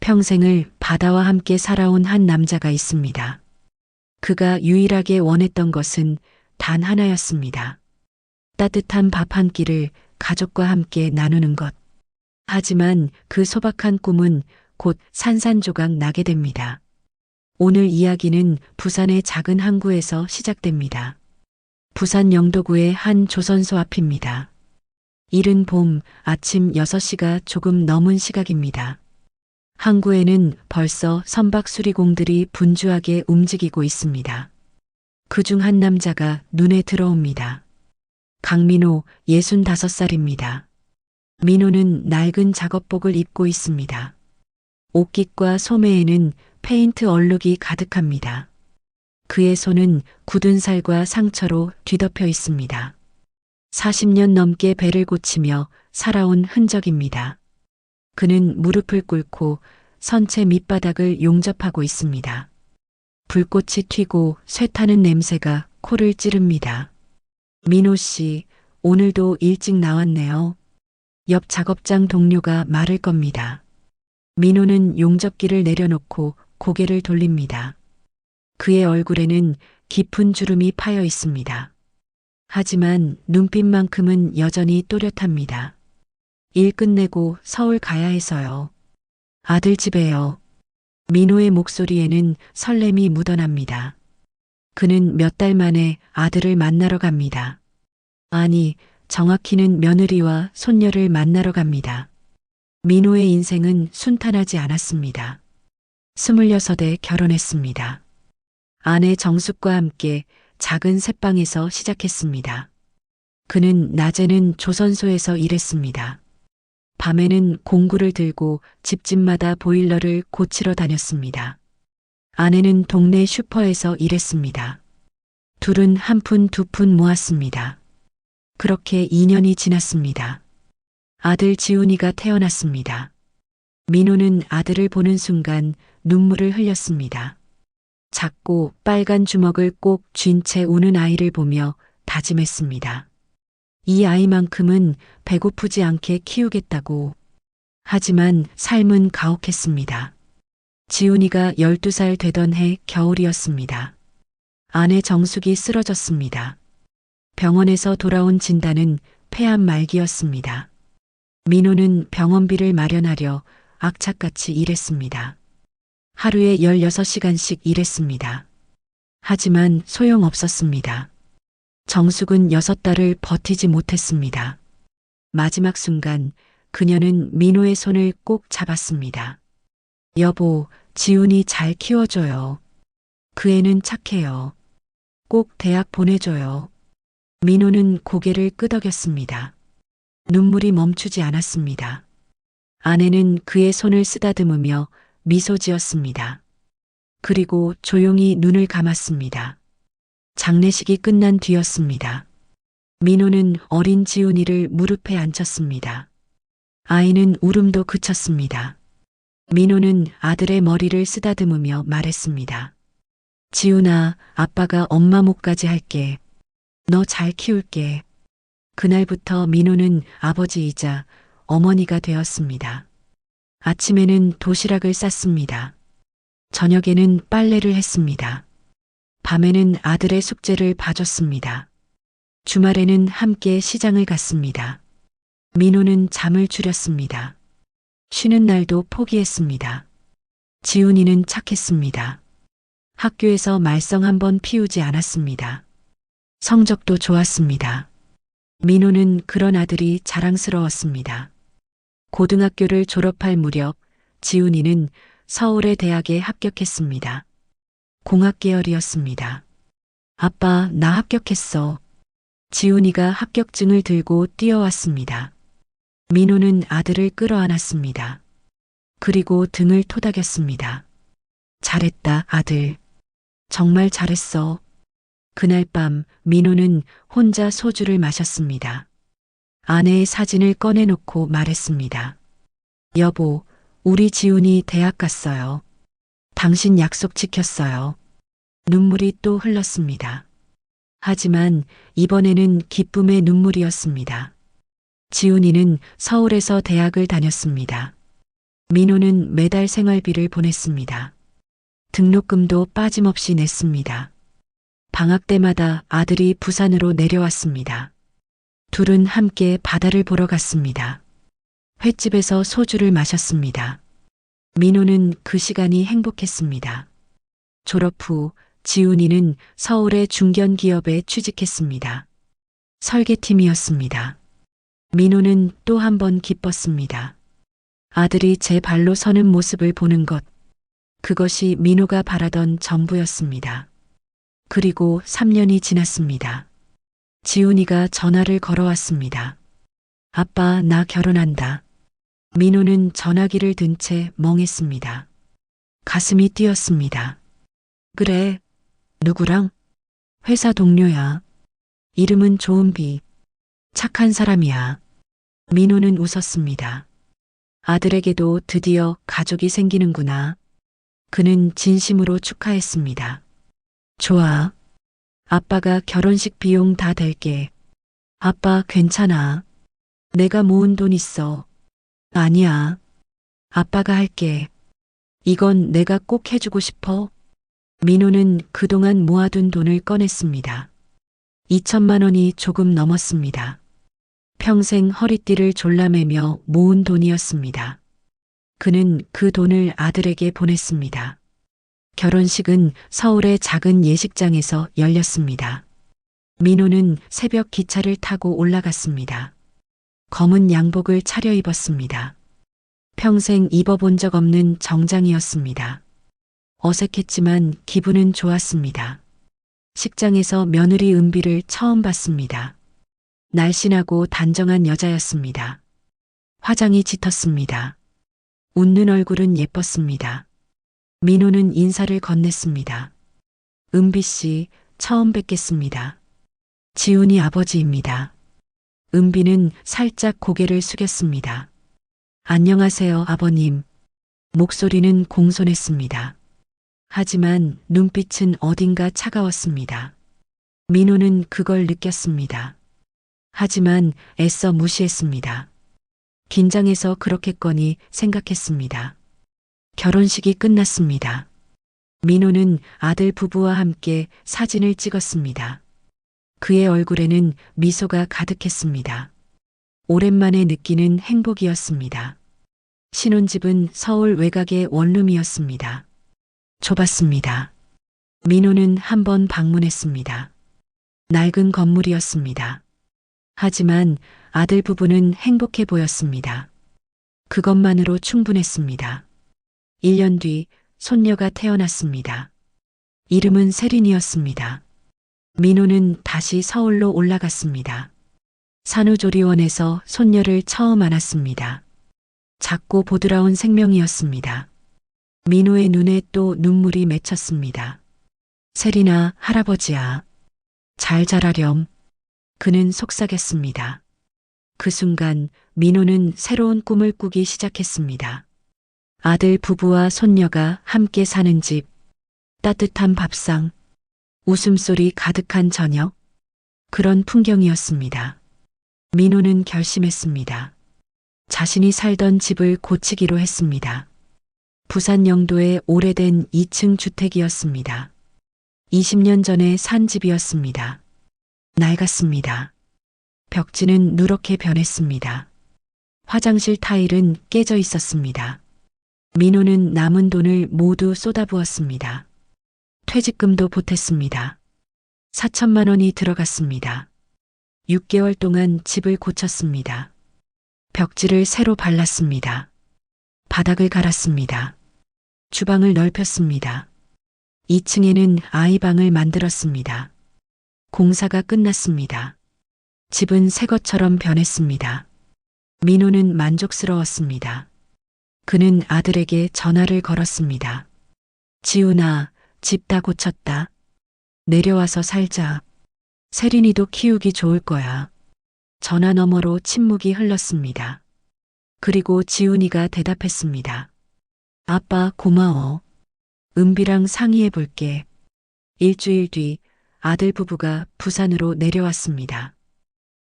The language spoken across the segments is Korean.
평생을 바다와 함께 살아온 한 남자가 있습니다. 그가 유일하게 원했던 것은 단 하나였습니다. 따뜻한 밥 한 끼를 가족과 함께 나누는 것. 하지만 그 소박한 꿈은 곧 산산조각 나게 됩니다. 오늘 이야기는 부산의 작은 항구에서 시작됩니다. 부산 영도구의 한 조선소 앞입니다. 이른 봄 아침 6시가 조금 넘은 시각입니다. 항구에는 벌써 선박 수리공들이 분주하게 움직이고 있습니다. 그중 한 남자가 눈에 들어옵니다. 강민호 65살입니다. 민호는 낡은 작업복을 입고 있습니다. 옷깃과 소매에는 페인트 얼룩이 가득합니다. 그의 손은 굳은 살과 상처로 뒤덮여 있습니다. 40년 넘게 배를 고치며 살아온 흔적입니다. 그는 무릎을 꿇고 선체 밑바닥을 용접하고 있습니다. 불꽃이 튀고 쇠타는 냄새가 코를 찌릅니다. 민호 씨, 오늘도 일찍 나왔네요. 옆 작업장 동료가 말을 겁니다. 민호는 용접기를 내려놓고 고개를 돌립니다. 그의 얼굴에는 깊은 주름이 파여 있습니다. 하지만 눈빛만큼은 여전히 또렷합니다. 일 끝내고 서울 가야 해서요. 아들 집에요. 민호의 목소리에는 설렘이 묻어납니다. 그는 몇 달 만에 아들을 만나러 갑니다. 아니, 정확히는 며느리와 손녀를 만나러 갑니다. 민호의 인생은 순탄하지 않았습니다. 26에 결혼했습니다. 아내 정숙과 함께 작은 새방에서 시작했습니다. 그는 낮에는 조선소에서 일했습니다. 밤에는 공구를 들고 집집마다 보일러를 고치러 다녔습니다. 아내는 동네 슈퍼에서 일했습니다. 둘은 한 푼 두 푼 모았습니다. 그렇게 2년이 지났습니다. 아들 지훈이가 태어났습니다. 민호는 아들을 보는 순간 눈물을 흘렸습니다. 작고 빨간 주먹을 꼭 쥔 채 우는 아이를 보며 다짐했습니다. 이 아이만큼은 배고프지 않게 키우겠다고. 하지만 삶은 가혹했습니다. 지훈이가 12살 되던 해 겨울이었습니다. 아내 정숙이 쓰러졌습니다. 병원에서 돌아온 진단은 폐암 말기였습니다. 민호는 병원비를 마련하려 악착같이 일했습니다. 하루에 16시간씩 일했습니다. 하지만 소용없었습니다. 정숙은 6달을 버티지 못했습니다. 마지막 순간 그녀는 민호의 손을 꼭 잡았습니다. 여보, 지훈이 잘 키워줘요. 그 애는 착해요. 꼭 대학 보내줘요. 민호는 고개를 끄덕였습니다. 눈물이 멈추지 않았습니다. 아내는 그의 손을 쓰다듬으며 미소 지었습니다. 그리고 조용히 눈을 감았습니다. 장례식이 끝난 뒤였습니다. 민호는 어린 지훈이를 무릎에 앉혔습니다. 아이는 울음도 그쳤습니다. 민호는 아들의 머리를 쓰다듬으며 말했습니다. 지훈아, 아빠가 엄마 목까지 할게. 너 잘 키울게. 그날부터 민호는 아버지이자 어머니가 되었습니다. 아침에는 도시락을 쌌습니다. 저녁에는 빨래를 했습니다. 밤에는 아들의 숙제를 봐줬습니다. 주말에는 함께 시장을 갔습니다. 민호는 잠을 줄였습니다. 쉬는 날도 포기했습니다. 지훈이는 착했습니다. 학교에서 말썽 한 번 피우지 않았습니다. 성적도 좋았습니다. 민호는 그런 아들이 자랑스러웠습니다. 고등학교를 졸업할 무렵 지훈이는 서울의 대학에 합격했습니다. 공학 계열이었습니다. 아빠, 나 합격했어. 지훈이가 합격증을 들고 뛰어왔습니다. 민호는 아들을 끌어안았습니다. 그리고 등을 토닥였습니다. 잘했다, 아들. 정말 잘했어. 그날 밤 민호는 혼자 소주를 마셨습니다. 아내의 사진을 꺼내놓고 말했습니다. 여보, 우리 지훈이 대학 갔어요. 당신 약속 지켰어요. 눈물이 또 흘렀습니다. 하지만 이번에는 기쁨의 눈물이었습니다. 지훈이는 서울에서 대학을 다녔습니다. 민호는 매달 생활비를 보냈습니다. 등록금도 빠짐없이 냈습니다. 방학 때마다 아들이 부산으로 내려왔습니다. 둘은 함께 바다를 보러 갔습니다. 횟집에서 소주를 마셨습니다. 민호는 그 시간이 행복했습니다. 졸업 후 지훈이는 서울의 중견기업에 취직했습니다. 설계팀이었습니다. 민호는 또 한 번 기뻤습니다. 아들이 제 발로 서는 모습을 보는 것, 그것이 민호가 바라던 전부였습니다. 그리고 3년이 지났습니다. 지훈이가 전화를 걸어왔습니다. 아빠, 나 결혼한다. 민호는 전화기를 든 채 멍했습니다. 가슴이 뛰었습니다. 그래, 누구랑? 회사 동료야. 이름은 조은비. 착한 사람이야. 민호는 웃었습니다. 아들에게도 드디어 가족이 생기는구나. 그는 진심으로 축하했습니다. 좋아. 아빠가 결혼식 비용 다 댈게. 아빠 괜찮아. 내가 모은 돈 있어. 아니야. 아빠가 할게. 이건 내가 꼭 해주고 싶어. 민호는 그동안 모아둔 돈을 꺼냈습니다. 2천만 원이 조금 넘었습니다. 평생 허리띠를 졸라매며 모은 돈이었습니다. 그는 그 돈을 아들에게 보냈습니다. 결혼식은 서울의 작은 예식장에서 열렸습니다. 민호는 새벽 기차를 타고 올라갔습니다. 검은 양복을 차려입었습니다. 평생 입어본 적 없는 정장이었습니다. 어색했지만 기분은 좋았습니다. 식장에서 며느리 은비를 처음 봤습니다. 날씬하고 단정한 여자였습니다. 화장이 짙었습니다. 웃는 얼굴은 예뻤습니다. 민호는 인사를 건넸습니다. 은비 씨, 처음 뵙겠습니다. 지훈이 아버지입니다. 은비는 살짝 고개를 숙였습니다. 안녕하세요, 아버님. 목소리는 공손했습니다. 하지만 눈빛은 어딘가 차가웠습니다. 민호는 그걸 느꼈습니다. 하지만 애써 무시했습니다. 긴장해서 그렇겠거니 생각했습니다. 결혼식이 끝났습니다. 민호는 아들 부부와 함께 사진을 찍었습니다. 그의 얼굴에는 미소가 가득했습니다. 오랜만에 느끼는 행복이었습니다. 신혼집은 서울 외곽의 원룸이었습니다. 좁았습니다. 민호는 한 번 방문했습니다. 낡은 건물이었습니다. 하지만 아들 부부는 행복해 보였습니다. 그것만으로 충분했습니다. 1년 뒤 손녀가 태어났습니다. 이름은 세린이었습니다. 민호는 다시 서울로 올라갔습니다. 산후조리원에서 손녀를 처음 안았습니다. 작고 보드라운 생명이었습니다. 민호의 눈에 또 눈물이 맺혔습니다. 세린아, 할아버지야. 잘 자라렴. 그는 속삭였습니다. 그 순간 민호는 새로운 꿈을 꾸기 시작했습니다. 아들 부부와 손녀가 함께 사는 집, 따뜻한 밥상, 웃음소리 가득한 저녁, 그런 풍경이었습니다. 민호는 결심했습니다. 자신이 살던 집을 고치기로 했습니다. 부산 영도의 오래된 2층 주택이었습니다. 20년 전에 산 집이었습니다. 낡았습니다. 벽지는 누렇게 변했습니다. 화장실 타일은 깨져 있었습니다. 민호는 남은 돈을 모두 쏟아부었습니다. 퇴직금도 보탰습니다. 4천만 원이 들어갔습니다. 6개월 동안 집을 고쳤습니다. 벽지를 새로 발랐습니다. 바닥을 갈았습니다. 주방을 넓혔습니다. 2층에는 아이방을 만들었습니다. 공사가 끝났습니다. 집은 새 것처럼 변했습니다. 민호는 만족스러웠습니다. 그는 아들에게 전화를 걸었습니다. 지훈아, 집 다 고쳤다. 내려와서 살자. 세린이도 키우기 좋을 거야. 전화 너머로 침묵이 흘렀습니다. 그리고 지훈이가 대답했습니다. 아빠, 고마워. 은비랑 상의해 볼게. 일주일 뒤 아들 부부가 부산으로 내려왔습니다.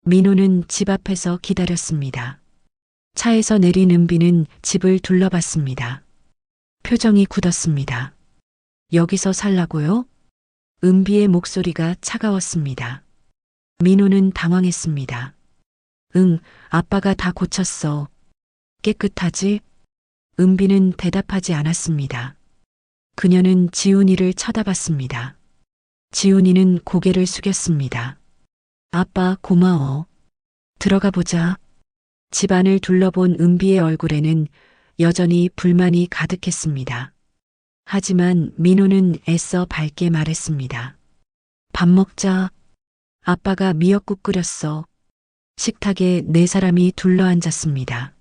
민호는 집 앞에서 기다렸습니다. 차에서 내린 은비는 집을 둘러봤습니다. 표정이 굳었습니다. 여기서 살라고요? 은비의 목소리가 차가웠습니다. 민호는 당황했습니다. 응, 아빠가 다 고쳤어. 깨끗하지? 은비는 대답하지 않았습니다. 그녀는 지훈이를 쳐다봤습니다. 지훈이는 고개를 숙였습니다. 아빠 고마워. 들어가 보자. 집안을 둘러본 은비의 얼굴에는 여전히 불만이 가득했습니다. 하지만 민호는 애써 밝게 말했습니다. 밥 먹자. 아빠가 미역국 끓였어. 식탁에 네 사람이 둘러앉았습니다.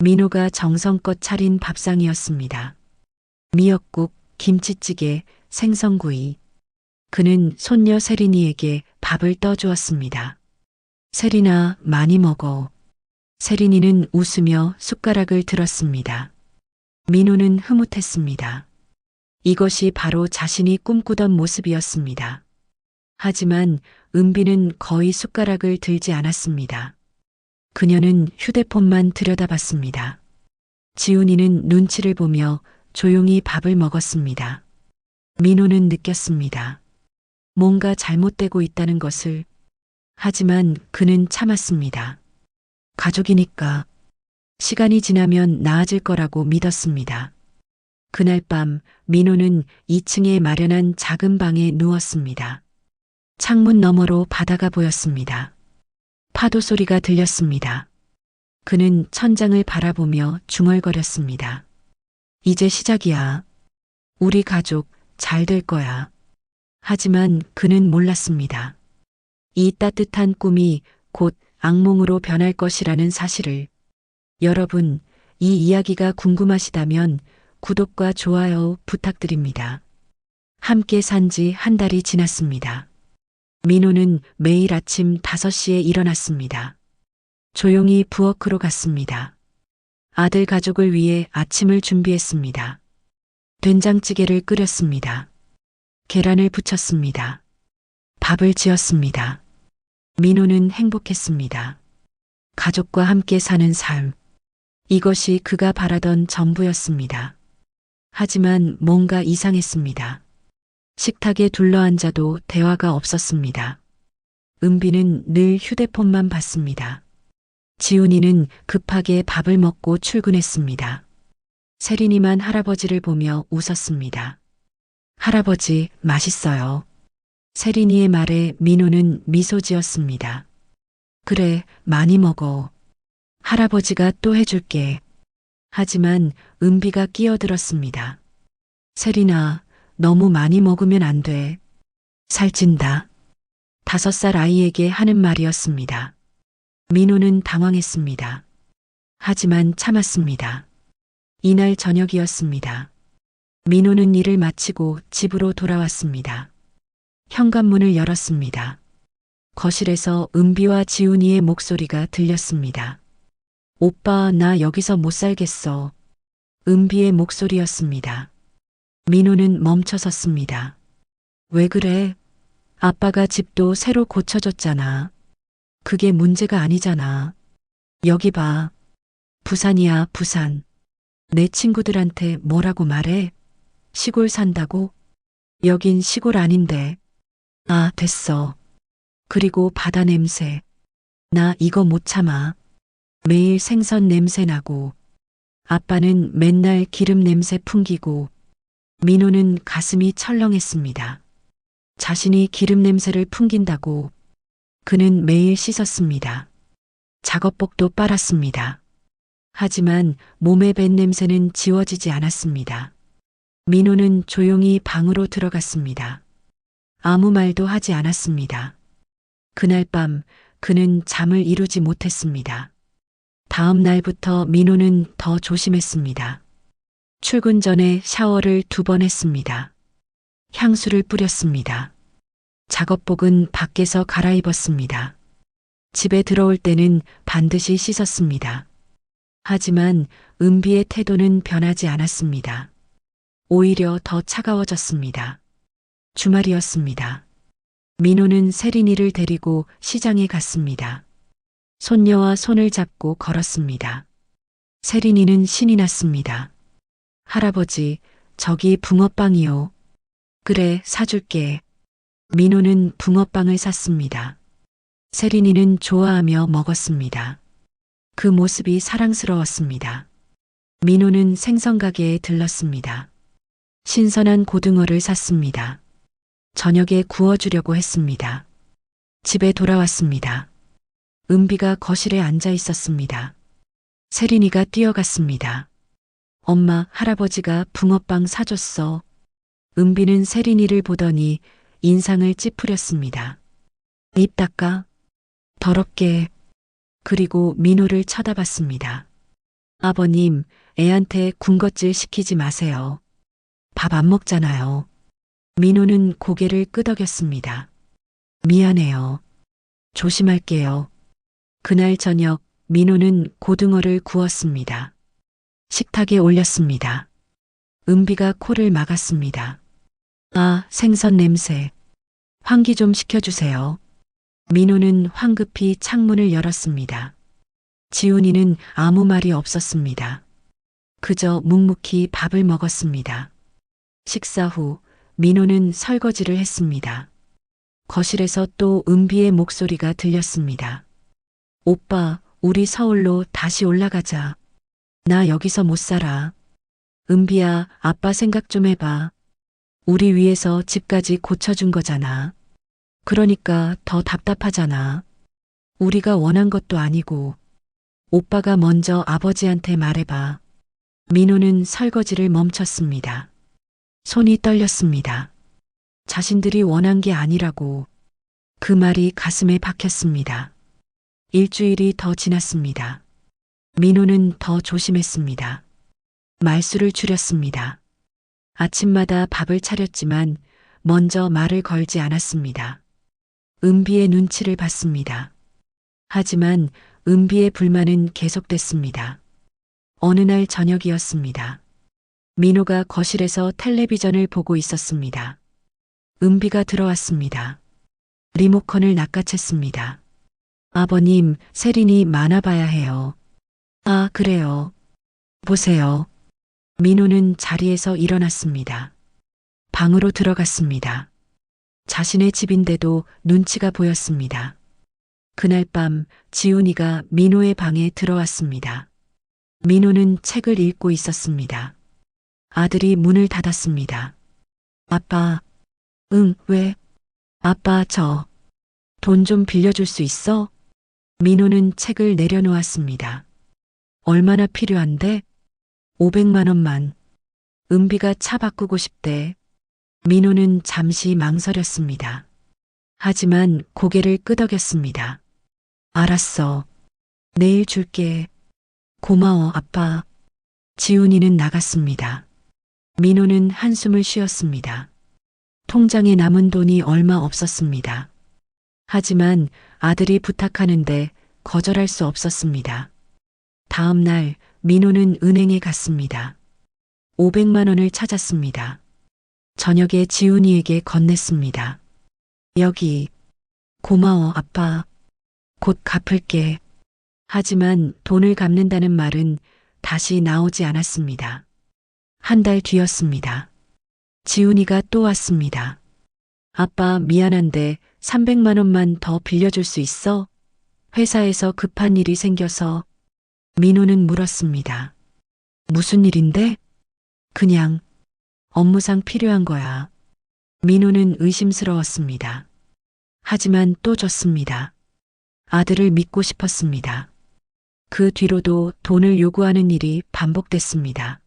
민호가 정성껏 차린 밥상이었습니다. 미역국, 김치찌개, 생선구이. 그는 손녀 세린이에게 밥을 떠주었습니다. 세린아, 많이 먹어. 세린이는 웃으며 숟가락을 들었습니다. 민호는 흐뭇했습니다. 이것이 바로 자신이 꿈꾸던 모습이었습니다. 하지만 은비는 거의 숟가락을 들지 않았습니다. 그녀는 휴대폰만 들여다봤습니다. 지훈이는 눈치를 보며 조용히 밥을 먹었습니다. 민호는 느꼈습니다. 뭔가 잘못되고 있다는 것을. 하지만 그는 참았습니다. 가족이니까. 시간이 지나면 나아질 거라고 믿었습니다. 그날 밤 민호는 2층에 마련한 작은 방에 누웠습니다. 창문 너머로 바다가 보였습니다. 파도 소리가 들렸습니다. 그는 천장을 바라보며 중얼거렸습니다. 이제 시작이야. 우리 가족 잘 될 거야. 하지만 그는 몰랐습니다. 이 따뜻한 꿈이 곧 악몽으로 변할 것이라는 사실을. 여러분, 이 이야기가 궁금하시다면 구독과 좋아요 부탁드립니다. 함께 산 지 한 달이 지났습니다. 민호는 매일 아침 5시에 일어났습니다. 조용히 부엌으로 갔습니다. 아들 가족을 위해 아침을 준비했습니다. 된장찌개를 끓였습니다. 계란을 부쳤습니다. 밥을 지었습니다. 민호는 행복했습니다. 가족과 함께 사는 삶. 이것이 그가 바라던 전부였습니다. 하지만 뭔가 이상했습니다. 식탁에 둘러앉아도 대화가 없었습니다. 은비는 늘 휴대폰만 봤습니다. 지훈이는 급하게 밥을 먹고 출근했습니다. 세린이만 할아버지를 보며 웃었습니다. 할아버지, 맛있어요. 세린이의 말에 민호는 미소 지었습니다. 그래, 많이 먹어. 할아버지가 또 해줄게. 하지만 은비가 끼어들었습니다. 세린아, 너무 많이 먹으면 안 돼. 살찐다. 5살 아이에게 하는 말이었습니다. 민호는 당황했습니다. 하지만 참았습니다. 이날 저녁이었습니다. 민호는 일을 마치고 집으로 돌아왔습니다. 현관문을 열었습니다. 거실에서 은비와 지훈이의 목소리가 들렸습니다. 오빠, 나 여기서 못 살겠어. 은비의 목소리였습니다. 민호는 멈춰섰습니다. 왜 그래? 아빠가 집도 새로 고쳐줬잖아. 그게 문제가 아니잖아. 여기 봐. 부산이야, 부산. 내 친구들한테 뭐라고 말해? 시골 산다고? 여긴 시골 아닌데. 아, 됐어. 그리고 바다 냄새. 나 이거 못 참아. 매일 생선 냄새 나고. 아빠는 맨날 기름 냄새 풍기고. 민호는 가슴이 철렁했습니다. 자신이 기름 냄새를 풍긴다고. 그는 매일 씻었습니다. 작업복도 빨았습니다. 하지만 몸에 밴 냄새는 지워지지 않았습니다. 민호는 조용히 방으로 들어갔습니다. 아무 말도 하지 않았습니다. 그날 밤 그는 잠을 이루지 못했습니다. 다음 날부터 민호는 더 조심했습니다. 출근 전에 샤워를 2번 했습니다. 향수를 뿌렸습니다. 작업복은 밖에서 갈아입었습니다. 집에 들어올 때는 반드시 씻었습니다. 하지만 은비의 태도는 변하지 않았습니다. 오히려 더 차가워졌습니다. 주말이었습니다. 민호는 세린이를 데리고 시장에 갔습니다. 손녀와 손을 잡고 걸었습니다. 세린이는 신이 났습니다. 할아버지, 저기 붕어빵이요. 그래, 사줄게. 민호는 붕어빵을 샀습니다. 세린이는 좋아하며 먹었습니다. 그 모습이 사랑스러웠습니다. 민호는 생선가게에 들렀습니다. 신선한 고등어를 샀습니다. 저녁에 구워주려고 했습니다. 집에 돌아왔습니다. 은비가 거실에 앉아 있었습니다. 세린이가 뛰어갔습니다. 엄마, 할아버지가 붕어빵 사줬어. 은비는 세린이를 보더니 인상을 찌푸렸습니다. 입 닦아. 더럽게. 그리고 민호를 쳐다봤습니다. 아버님, 애한테 군것질 시키지 마세요. 밥 안 먹잖아요. 민호는 고개를 끄덕였습니다. 미안해요. 조심할게요. 그날 저녁 민호는 고등어를 구웠습니다. 식탁에 올렸습니다. 은비가 코를 막았습니다. 아, 생선 냄새. 환기 좀 시켜주세요. 민호는 황급히 창문을 열었습니다. 지훈이는 아무 말이 없었습니다. 그저 묵묵히 밥을 먹었습니다. 식사 후 민호는 설거지를 했습니다. 거실에서 또 은비의 목소리가 들렸습니다. 오빠, 우리 서울로 다시 올라가자. 나 여기서 못 살아. 은비야, 아빠 생각 좀 해봐. 우리 위해서 집까지 고쳐준 거잖아. 그러니까 더 답답하잖아. 우리가 원한 것도 아니고. 오빠가 먼저 아버지한테 말해봐. 민호는 설거지를 멈췄습니다. 손이 떨렸습니다. 자신들이 원한 게 아니라고. 그 말이 가슴에 박혔습니다. 일주일이 더 지났습니다. 민호는 더 조심했습니다. 말수를 줄였습니다. 아침마다 밥을 차렸지만 먼저 말을 걸지 않았습니다. 은비의 눈치를 봤습니다. 하지만 은비의 불만은 계속됐습니다. 어느 날 저녁이었습니다. 민호가 거실에서 텔레비전을 보고 있었습니다. 은비가 들어왔습니다. 리모컨을 낚아챘습니다. 아버님, 세린이 만화 봐야 해요. 아, 그래요. 보세요. 민호는 자리에서 일어났습니다. 방으로 들어갔습니다. 자신의 집인데도 눈치가 보였습니다. 그날 밤 지훈이가 민호의 방에 들어왔습니다. 민호는 책을 읽고 있었습니다. 아들이 문을 닫았습니다. 아빠. 응, 왜? 아빠, 돈 좀 빌려줄 수 있어? 민호는 책을 내려놓았습니다. 얼마나 필요한데? 500만 원만. 은비가 차 바꾸고 싶대. 민호는 잠시 망설였습니다. 하지만 고개를 끄덕였습니다. 알았어. 내일 줄게. 고마워, 아빠. 지훈이는 나갔습니다. 민호는 한숨을 쉬었습니다. 통장에 남은 돈이 얼마 없었습니다. 하지만 아들이 부탁하는데 거절할 수 없었습니다. 다음 날 민호는 은행에 갔습니다. 500만 원을 찾았습니다. 저녁에 지훈이에게 건넸습니다. 여기. 고마워, 아빠. 곧 갚을게. 하지만 돈을 갚는다는 말은 다시 나오지 않았습니다. 한 달 뒤였습니다. 지훈이가 또 왔습니다. 아빠, 미안한데 300만 원만 더 빌려줄 수 있어? 회사에서 급한 일이 생겨서. 민호는 물었습니다. 무슨 일인데? 그냥 업무상 필요한 거야. 민호는 의심스러웠습니다. 하지만 또 줬습니다. 아들을 믿고 싶었습니다. 그 뒤로도 돈을 요구하는 일이 반복됐습니다.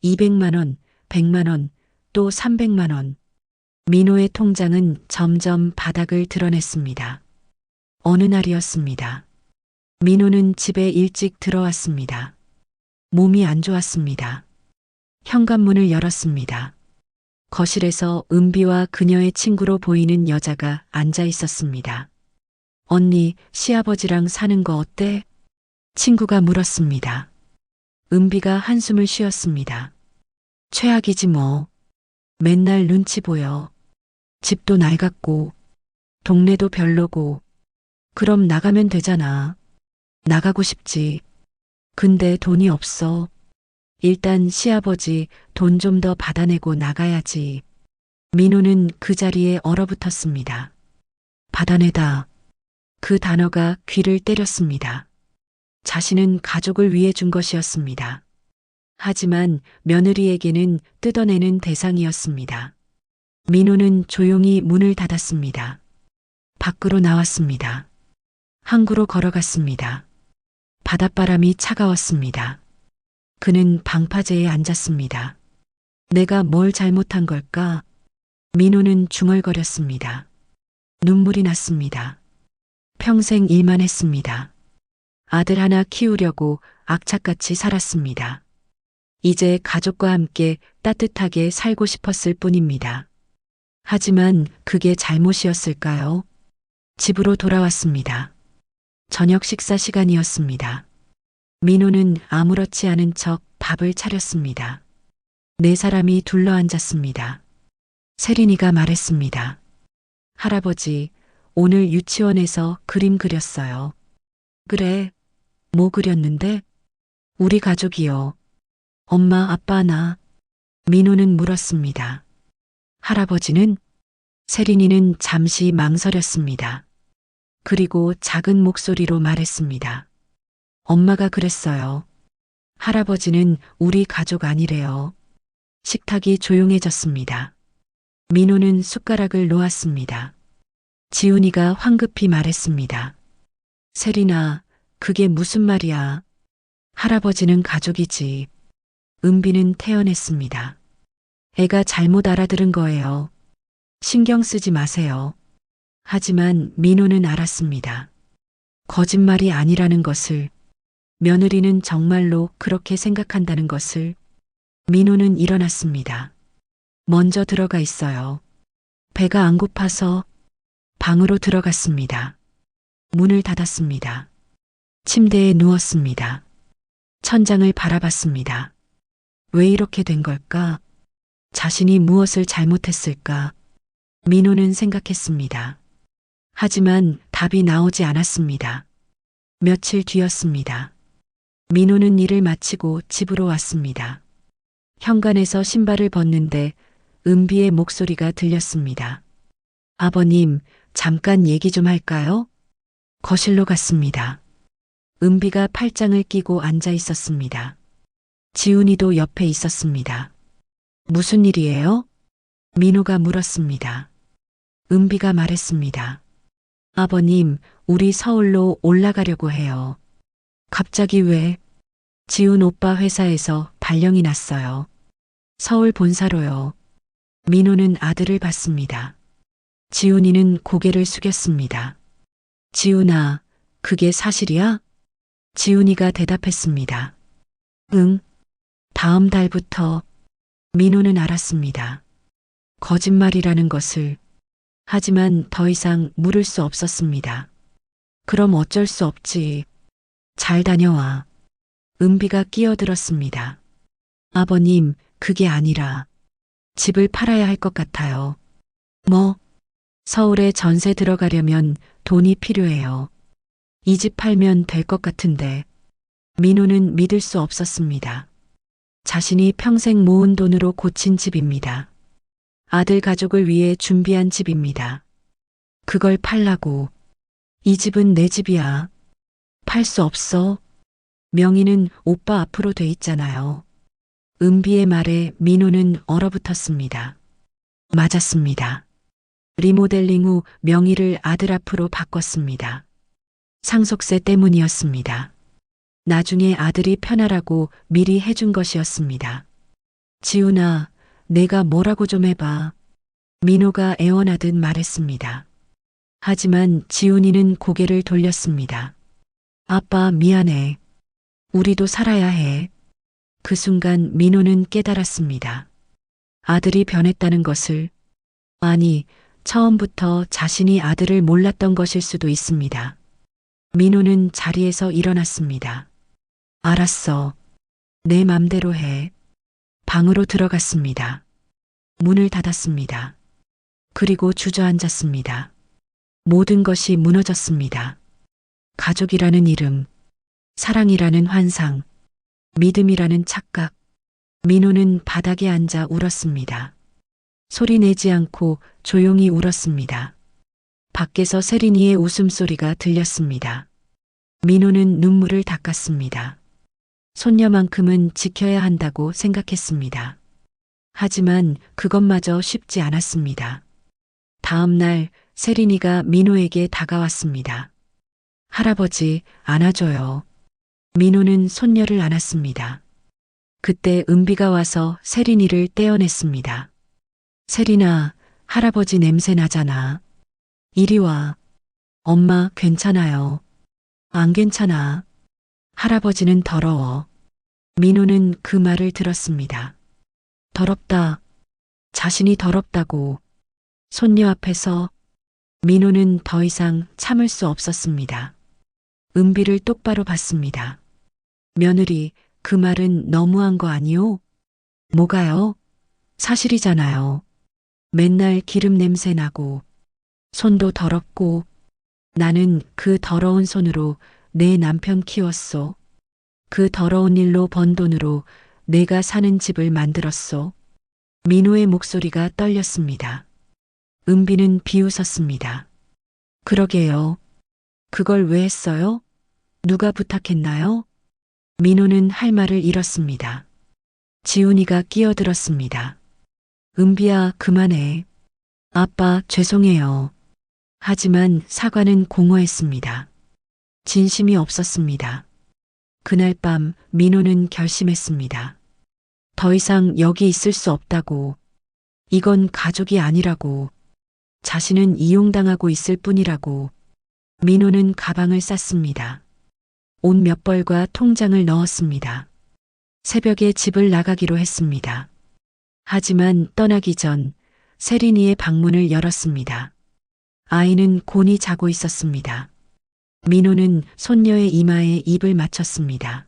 200만 원, 100만 원, 또 300만 원. 민호의 통장은 점점 바닥을 드러냈습니다. 어느 날이었습니다. 민호는 집에 일찍 들어왔습니다. 몸이 안 좋았습니다. 현관문을 열었습니다. 거실에서 은비와 그녀의 친구로 보이는 여자가 앉아 있었습니다. 언니, 시아버지랑 사는 거 어때? 친구가 물었습니다. 은비가 한숨을 쉬었습니다. 최악이지 뭐. 맨날 눈치 보여. 집도 낡았고, 동네도 별로고. 그럼 나가면 되잖아. 나가고 싶지. 근데 돈이 없어. 일단 시아버지 돈 좀 더 받아내고 나가야지. 민호는 그 자리에 얼어붙었습니다. 받아내다. 그 단어가 귀를 때렸습니다. 자신은 가족을 위해 준 것이었습니다. 하지만 며느리에게는 뜯어내는 대상이었습니다. 민호는 조용히 문을 닫았습니다. 밖으로 나왔습니다. 항구로 걸어갔습니다. 바닷바람이 차가웠습니다. 그는 방파제에 앉았습니다. 내가 뭘 잘못한 걸까? 민호는 중얼거렸습니다. 눈물이 났습니다. 평생 일만 했습니다. 아들 하나 키우려고 악착같이 살았습니다. 이제 가족과 함께 따뜻하게 살고 싶었을 뿐입니다. 하지만 그게 잘못이었을까요? 집으로 돌아왔습니다. 저녁 식사 시간이었습니다. 민호는 아무렇지 않은 척 밥을 차렸습니다. 네 사람이 둘러앉았습니다. 세린이가 말했습니다. 할아버지, 오늘 유치원에서 그림 그렸어요. 그래, 뭐 그렸는데? 우리 가족이요. 엄마, 아빠, 나. 민호는 물었습니다. 할아버지는? 세린이는 잠시 망설였습니다. 그리고 작은 목소리로 말했습니다. 엄마가 그랬어요. 할아버지는 우리 가족 아니래요. 식탁이 조용해졌습니다. 민호는 숟가락을 놓았습니다. 지훈이가 황급히 말했습니다. 세린아, 그게 무슨 말이야? 할아버지는 가족이지. 은비는 태연했습니다. 애가 잘못 알아들은 거예요. 신경 쓰지 마세요. 하지만 민호는 알았습니다. 거짓말이 아니라는 것을, 며느리는 정말로 그렇게 생각한다는 것을. 민호는 일어났습니다. 먼저 들어가 있어요. 배가 안 고파서. 방으로 들어갔습니다. 문을 닫았습니다. 침대에 누웠습니다. 천장을 바라봤습니다. 왜 이렇게 된 걸까? 자신이 무엇을 잘못했을까? 민호는 생각했습니다. 하지만 답이 나오지 않았습니다. 며칠 뒤였습니다. 민호는 일을 마치고 집으로 왔습니다. 현관에서 신발을 벗는데 은비의 목소리가 들렸습니다. 아버님, 잠깐 얘기 좀 할까요? 거실로 갔습니다. 은비가 팔짱을 끼고 앉아 있었습니다. 지훈이도 옆에 있었습니다. 무슨 일이에요? 민호가 물었습니다. 은비가 말했습니다. 아버님, 우리 서울로 올라가려고 해요. 갑자기 왜? 지훈 오빠 회사에서 발령이 났어요. 서울 본사로요. 민호는 아들을 봤습니다. 지훈이는 고개를 숙였습니다. 지훈아, 그게 사실이야? 지훈이가 대답했습니다. 응. 다음 달부터. 민호는 알았습니다. 거짓말이라는 것을. 하지만 더 이상 물을 수 없었습니다. 그럼 어쩔 수 없지. 잘 다녀와. 은비가 끼어들었습니다. 아버님, 그게 아니라 집을 팔아야 할 것 같아요. 뭐? 서울에 전세 들어가려면 돈이 필요해요. 이 집 팔면 될 것 같은데. 민호는 믿을 수 없었습니다. 자신이 평생 모은 돈으로 고친 집입니다. 아들 가족을 위해 준비한 집입니다. 그걸 팔라고. 이 집은 내 집이야. 팔 수 없어. 명의는 오빠 앞으로 돼 있잖아요. 은비의 말에 민호는 얼어붙었습니다. 맞았습니다. 리모델링 후 명의를 아들 앞으로 바꿨습니다. 상속세 때문이었습니다. 나중에 아들이 편하라고 미리 해준 것이었습니다. 지훈아, 내가 뭐라고 좀 해봐. 민호가 애원하듯 말했습니다. 하지만 지훈이는 고개를 돌렸습니다. 아빠, 미안해. 우리도 살아야 해. 그 순간 민호는 깨달았습니다. 아들이 변했다는 것을. 아니, 처음부터 자신이 아들을 몰랐던 것일 수도 있습니다. 민호는 자리에서 일어났습니다. 알았어. 내 맘대로 해. 방으로 들어갔습니다. 문을 닫았습니다. 그리고 주저앉았습니다. 모든 것이 무너졌습니다. 가족이라는 이름, 사랑이라는 환상, 믿음이라는 착각. 민호는 바닥에 앉아 울었습니다. 소리 내지 않고 조용히 울었습니다. 밖에서 세린이의 웃음소리가 들렸습니다. 민호는 눈물을 닦았습니다. 손녀만큼은 지켜야 한다고 생각했습니다. 하지만 그것마저 쉽지 않았습니다. 다음 날 세린이가 민호에게 다가왔습니다. 할아버지, 안아줘요. 민호는 손녀를 안았습니다. 그때 은비가 와서 세린이를 떼어냈습니다. 세린아, 할아버지 냄새 나잖아. 이리 와. 엄마 괜찮아요. 안 괜찮아. 할아버지는 더러워. 민호는 그 말을 들었습니다. 더럽다. 자신이 더럽다고. 손녀 앞에서 민호는 더 이상 참을 수 없었습니다. 은비를 똑바로 봤습니다. 며느리, 그 말은 너무한 거 아니오? 뭐가요? 사실이잖아요. 맨날 기름 냄새 나고, 손도 더럽고, 나는 그 더러운 손으로 내 남편 키웠소. 그 더러운 일로 번 돈으로 내가 사는 집을 만들었소. 민호의 목소리가 떨렸습니다. 은비는 비웃었습니다. 그러게요. 그걸 왜 했어요? 누가 부탁했나요? 민호는 할 말을 잃었습니다. 지훈이가 끼어들었습니다. 은비야, 그만해. 아빠, 죄송해요. 하지만 사과는 공허했습니다. 진심이 없었습니다. 그날 밤 민호는 결심했습니다. 더 이상 여기 있을 수 없다고. 이건 가족이 아니라고. 자신은 이용당하고 있을 뿐이라고. 민호는 가방을 쌌습니다. 옷 몇 벌과 통장을 넣었습니다. 새벽에 집을 나가기로 했습니다. 하지만 떠나기 전 세린이의 방문을 열었습니다. 아이는 곤히 자고 있었습니다. 민호는 손녀의 이마에 입을 맞췄습니다.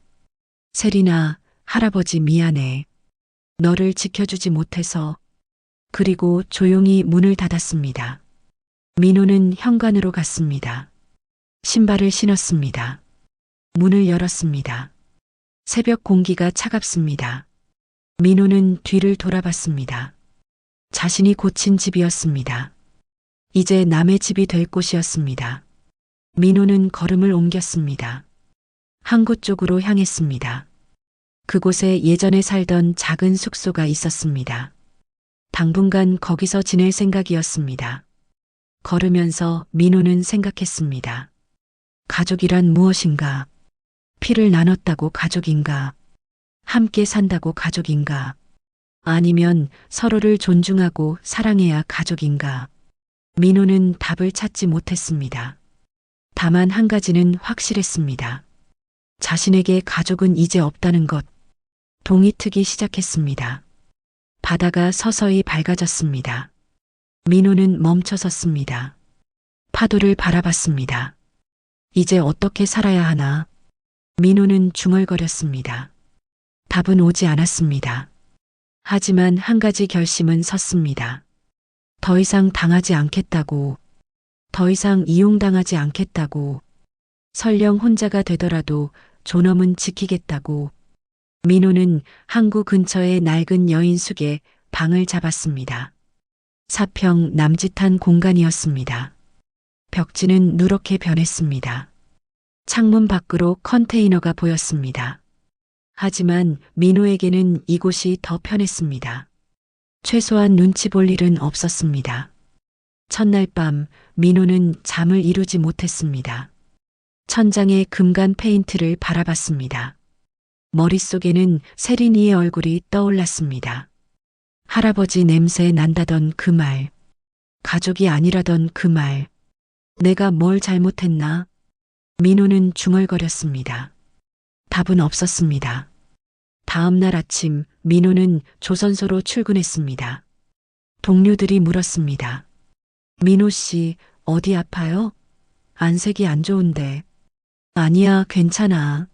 세린아, 할아버지 미안해. 너를 지켜주지 못해서. 그리고 조용히 문을 닫았습니다. 민호는 현관으로 갔습니다. 신발을 신었습니다. 문을 열었습니다. 새벽 공기가 차갑습니다. 민호는 뒤를 돌아봤습니다. 자신이 고친 집이었습니다. 이제 남의 집이 될 곳이었습니다. 민호는 걸음을 옮겼습니다. 항구 쪽으로 향했습니다. 그곳에 예전에 살던 작은 숙소가 있었습니다. 당분간 거기서 지낼 생각이었습니다. 걸으면서 민호는 생각했습니다. 가족이란 무엇인가? 피를 나눴다고 가족인가? 함께 산다고 가족인가? 아니면 서로를 존중하고 사랑해야 가족인가? 민호는 답을 찾지 못했습니다. 다만 한 가지는 확실했습니다. 자신에게 가족은 이제 없다는 것. 동이 트기 시작했습니다. 바다가 서서히 밝아졌습니다. 민호는 멈춰섰습니다. 파도를 바라봤습니다. 이제 어떻게 살아야 하나? 민호는 중얼거렸습니다. 답은 오지 않았습니다. 하지만 한 가지 결심은 섰습니다. 더 이상 당하지 않겠다고, 더 이상 이용당하지 않겠다고, 설령 혼자가 되더라도 존엄은 지키겠다고. 민호는 항구 근처의 낡은 여인숙에 방을 잡았습니다. 사평 남짓한 공간이었습니다. 벽지는 누렇게 변했습니다. 창문 밖으로 컨테이너가 보였습니다. 하지만 민호에게는 이곳이 더 편했습니다. 최소한 눈치 볼 일은 없었습니다. 첫날 밤 민호는 잠을 이루지 못했습니다. 천장에 금간 페인트를 바라봤습니다. 머릿속에는 세린이의 얼굴이 떠올랐습니다. 할아버지 냄새 난다던 그 말, 가족이 아니라던 그 말, 내가 뭘 잘못했나? 민호는 중얼거렸습니다. 답은 없었습니다. 다음 날 아침 민호는 조선소로 출근했습니다. 동료들이 물었습니다. 민호 씨, 어디 아파요? 안색이 안 좋은데. 아니야, 괜찮아.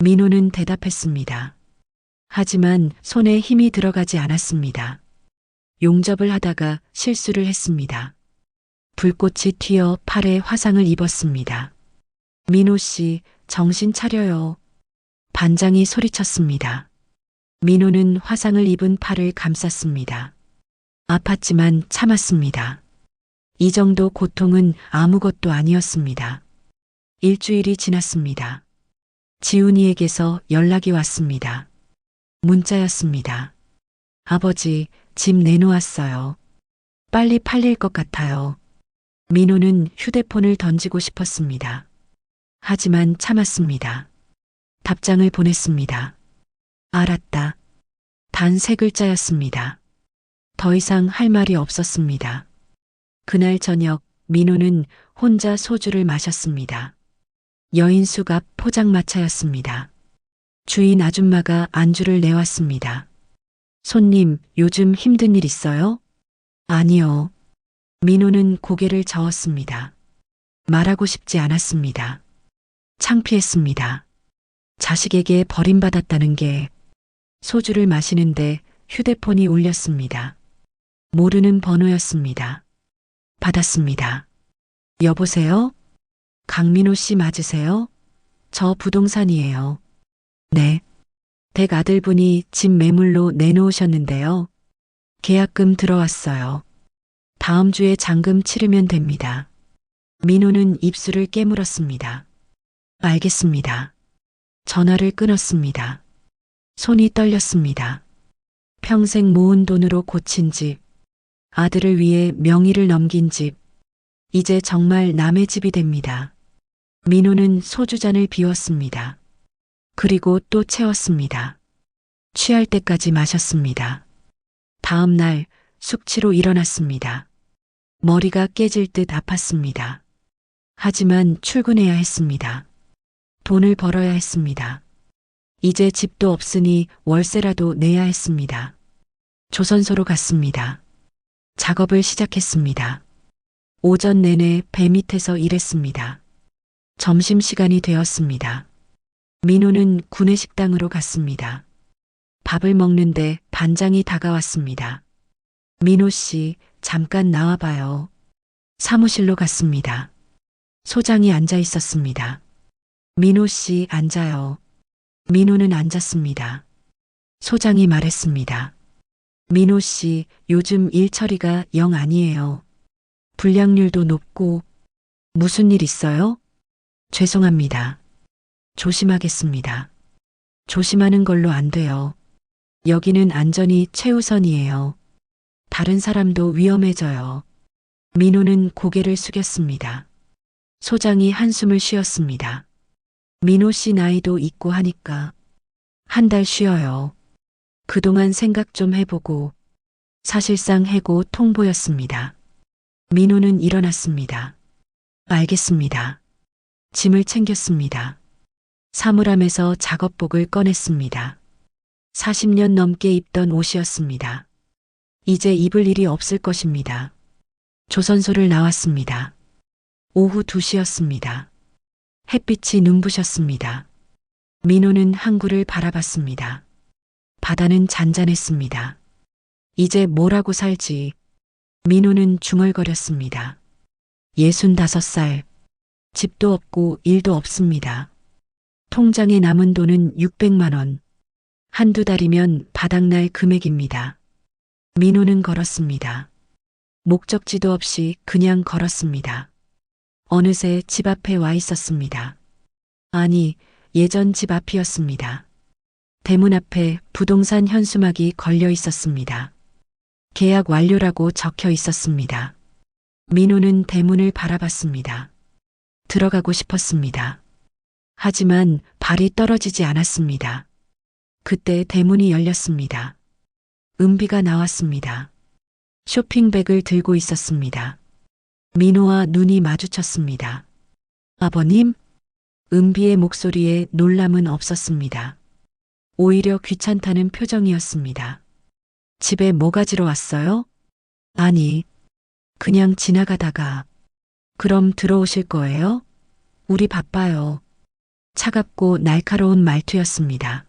민호는 대답했습니다. 하지만 손에 힘이 들어가지 않았습니다. 용접을 하다가 실수를 했습니다. 불꽃이 튀어 팔에 화상을 입었습니다. 민호 씨, 정신 차려요. 반장이 소리쳤습니다. 민호는 화상을 입은 팔을 감쌌습니다. 아팠지만 참았습니다. 이 정도 고통은 아무것도 아니었습니다. 일주일이 지났습니다. 지훈이에게서 연락이 왔습니다. 문자였습니다. 아버지, 집 내놓았어요. 빨리 팔릴 것 같아요. 민호는 휴대폰을 던지고 싶었습니다. 하지만 참았습니다. 답장을 보냈습니다. 알았다. 단 3글자였습니다. 더 이상 할 말이 없었습니다. 그날 저녁 민호는 혼자 소주를 마셨습니다. 여인숙 앞 포장마차였습니다. 주인 아줌마가 안주를 내왔습니다. 손님, 요즘 힘든 일 있어요? 아니요. 민호는 고개를 저었습니다. 말하고 싶지 않았습니다. 창피했습니다. 자식에게 버림받았다는 게. 소주를 마시는데 휴대폰이 울렸습니다. 모르는 번호였습니다. 받았습니다. 여보세요? 강민호 씨 맞으세요? 저 부동산이에요. 네. 댁 아들분이 집 매물로 내놓으셨는데요. 계약금 들어왔어요. 다음 주에 잔금 치르면 됩니다. 민호는 입술을 깨물었습니다. 알겠습니다. 전화를 끊었습니다. 손이 떨렸습니다. 평생 모은 돈으로 고친 집, 아들을 위해 명의를 넘긴 집, 이제 정말 남의 집이 됩니다. 민호는 소주잔을 비웠습니다. 그리고 또 채웠습니다. 취할 때까지 마셨습니다. 다음 날 숙취로 일어났습니다. 머리가 깨질 듯 아팠습니다. 하지만 출근해야 했습니다. 돈을 벌어야 했습니다. 이제 집도 없으니 월세라도 내야 했습니다. 조선소로 갔습니다. 작업을 시작했습니다. 오전 내내 배 밑에서 일했습니다. 점심시간이 되었습니다. 민호는 구내식당으로 갔습니다. 밥을 먹는데 반장이 다가왔습니다. 민호 씨, 잠깐 나와봐요. 사무실로 갔습니다. 소장이 앉아 있었습니다. 민호 씨, 앉아요. 민호는 앉았습니다. 소장이 말했습니다. 민호 씨, 요즘 일 처리가 영 아니에요. 불량률도 높고. 무슨 일 있어요? 죄송합니다. 조심하겠습니다. 조심하는 걸로 안 돼요. 여기는 안전이 최우선이에요. 다른 사람도 위험해져요. 민호는 고개를 숙였습니다. 소장이 한숨을 쉬었습니다. 민호 씨 나이도 있고 하니까 한 달 쉬어요. 그동안 생각 좀 해보고. 사실상 해고 통보였습니다. 민호는 일어났습니다. 알겠습니다. 짐을 챙겼습니다. 사물함에서 작업복을 꺼냈습니다. 40년 넘게 입던 옷이었습니다. 이제 입을 일이 없을 것입니다. 조선소를 나왔습니다. 오후 2시였습니다. 햇빛이 눈부셨습니다. 민호는 항구를 바라봤습니다. 바다는 잔잔했습니다. 이제 뭐라고 살지? 민호는 중얼거렸습니다. 65살. 집도 없고 일도 없습니다. 통장에 남은 돈은 600만 원. 한두 달이면 바닥날 금액입니다. 민호는 걸었습니다. 목적지도 없이 그냥 걸었습니다. 어느새 집 앞에 와 있었습니다. 아니, 예전 집 앞이었습니다. 대문 앞에 부동산 현수막이 걸려 있었습니다. 계약 완료라고 적혀 있었습니다. 민호는 대문을 바라봤습니다. 들어가고 싶었습니다. 하지만 발이 떨어지지 않았습니다. 그때 대문이 열렸습니다. 은비가 나왔습니다. 쇼핑백을 들고 있었습니다. 민호와 눈이 마주쳤습니다. 아버님? 은비의 목소리에 놀람은 없었습니다. 오히려 귀찮다는 표정이었습니다. 집에 뭐 가지러 왔어요? 아니, 그냥 지나가다가. 그럼 들어오실 거예요? 우리 바빠요. 차갑고 날카로운 말투였습니다.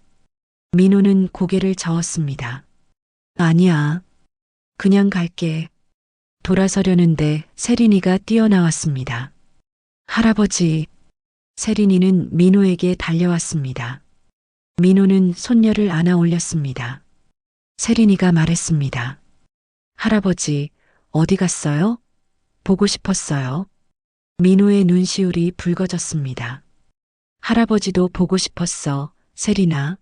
민호는 고개를 저었습니다. 아니야. 그냥 갈게. 돌아서려는데 세린이가 뛰어나왔습니다. 할아버지. 세린이는 민호에게 달려왔습니다. 민호는 손녀를 안아 올렸습니다. 세린이가 말했습니다. 할아버지, 어디 갔어요? 보고 싶었어요. 민호의 눈시울이 붉어졌습니다. 할아버지도 보고 싶었어, 세린아.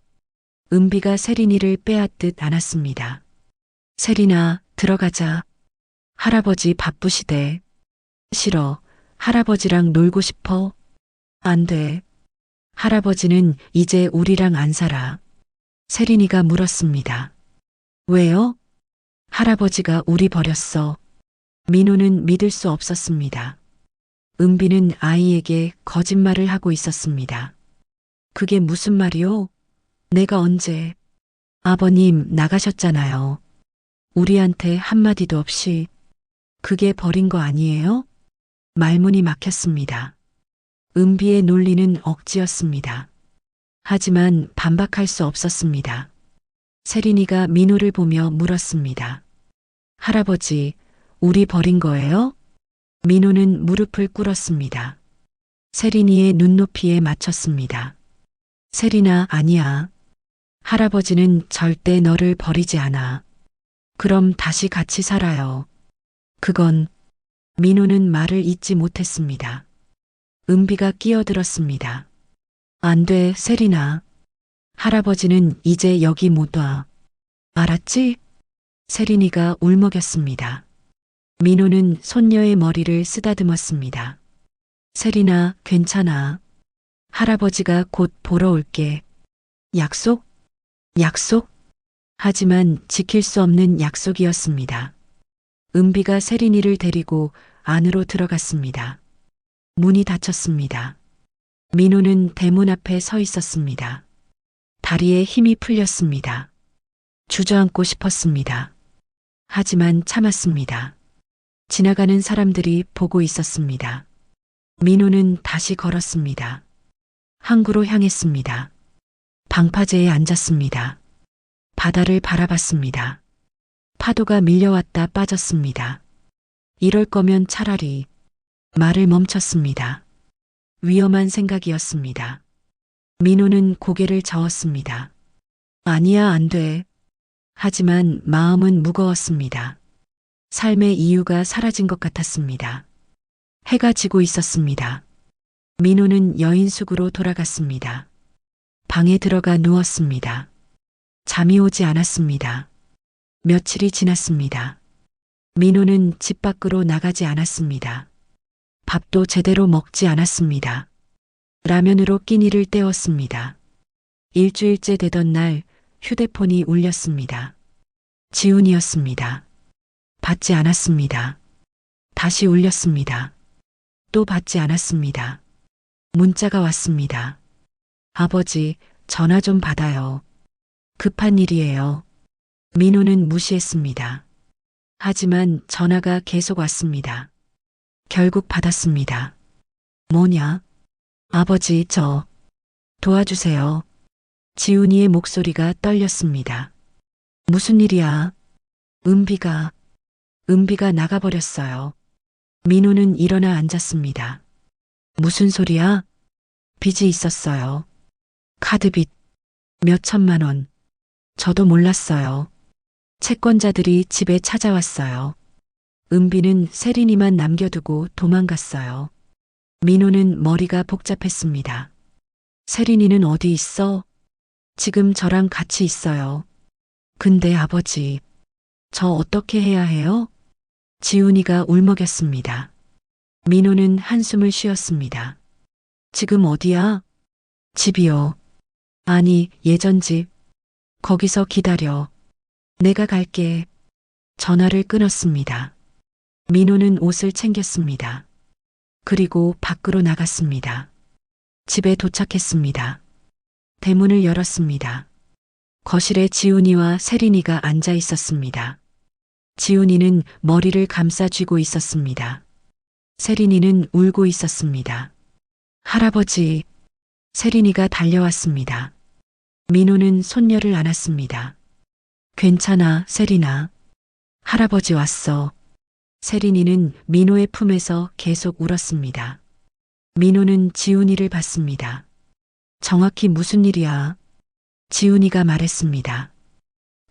은비가 세린이를 빼앗듯 안았습니다. 세린아, 들어가자. 할아버지 바쁘시대. 싫어. 할아버지랑 놀고 싶어. 안 돼. 할아버지는 이제 우리랑 안 살아. 세린이가 물었습니다. 왜요? 할아버지가 우리 버렸어. 민호는 믿을 수 없었습니다. 은비는 아이에게 거짓말을 하고 있었습니다. 그게 무슨 말이요? 내가 언제? 아버님 나가셨잖아요. 우리한테 한마디도 없이. 그게 버린 거 아니에요? 말문이 막혔습니다. 은비의 논리는 억지였습니다. 하지만 반박할 수 없었습니다. 세린이가 민호를 보며 물었습니다. 할아버지, 우리 버린 거예요? 민호는 무릎을 꿇었습니다. 세린이의 눈높이에 맞췄습니다. 세린아, 아니야. 할아버지는 절대 너를 버리지 않아. 그럼 다시 같이 살아요. 그건 민호는 말을 잇지 못했습니다. 은비가 끼어들었습니다. 안 돼, 세린아. 할아버지는 이제 여기 못 와. 알았지? 세린이가 울먹였습니다. 민호는 손녀의 머리를 쓰다듬었습니다. 세린아, 괜찮아. 할아버지가 곧 보러 올게. 약속? 약속? 하지만 지킬 수 없는 약속이었습니다. 은비가 세린이를 데리고 안으로 들어갔습니다. 문이 닫혔습니다. 민호는 대문 앞에 서 있었습니다. 다리에 힘이 풀렸습니다. 주저앉고 싶었습니다. 하지만 참았습니다. 지나가는 사람들이 보고 있었습니다. 민호는 다시 걸었습니다. 항구로 향했습니다. 방파제에 앉았습니다. 바다를 바라봤습니다. 파도가 밀려왔다 빠졌습니다. 이럴 거면 차라리 말을 멈췄습니다. 위험한 생각이었습니다. 민호는 고개를 저었습니다. 아니야, 안 돼. 하지만 마음은 무거웠습니다. 삶의 이유가 사라진 것 같았습니다. 해가 지고 있었습니다. 민호는 여인숙으로 돌아갔습니다. 방에 들어가 누웠습니다. 잠이 오지 않았습니다. 며칠이 지났습니다. 민호는 집 밖으로 나가지 않았습니다. 밥도 제대로 먹지 않았습니다. 라면으로 끼니를 때웠습니다. 일주일째 되던 날 휴대폰이 울렸습니다. 지훈이었습니다. 받지 않았습니다. 다시 울렸습니다. 또 받지 않았습니다. 문자가 왔습니다. 아버지, 전화 좀 받아요. 급한 일이에요. 민호는 무시했습니다. 하지만 전화가 계속 왔습니다. 결국 받았습니다. 뭐냐? 아버지, 저 도와주세요. 지훈이의 목소리가 떨렸습니다. 무슨 일이야? 은비가 나가버렸어요. 민호는 일어나 앉았습니다. 무슨 소리야? 빚이 있었어요. 카드빚 몇 천만 원. 저도 몰랐어요. 채권자들이 집에 찾아왔어요. 은비는 세린이만 남겨두고 도망갔어요. 민호는 머리가 복잡했습니다. 세린이는 어디 있어? 지금 저랑 같이 있어요. 근데 아버지, 저 어떻게 해야 해요? 지훈이가 울먹였습니다. 민호는 한숨을 쉬었습니다. 지금 어디야? 집이요. 아니, 예전 집. 거기서 기다려. 내가 갈게. 전화를 끊었습니다. 민호는 옷을 챙겼습니다. 그리고 밖으로 나갔습니다. 집에 도착했습니다. 대문을 열었습니다. 거실에 지훈이와 세린이가 앉아 있었습니다. 지훈이는 머리를 감싸 쥐고 있었습니다. 세린이는 울고 있었습니다. 할아버지, 세린이가 달려왔습니다. 민호는 손녀를 안았습니다. 괜찮아, 세린아. 할아버지 왔어. 세린이는 민호의 품에서 계속 울었습니다. 민호는 지훈이를 봤습니다. 정확히 무슨 일이야? 지훈이가 말했습니다.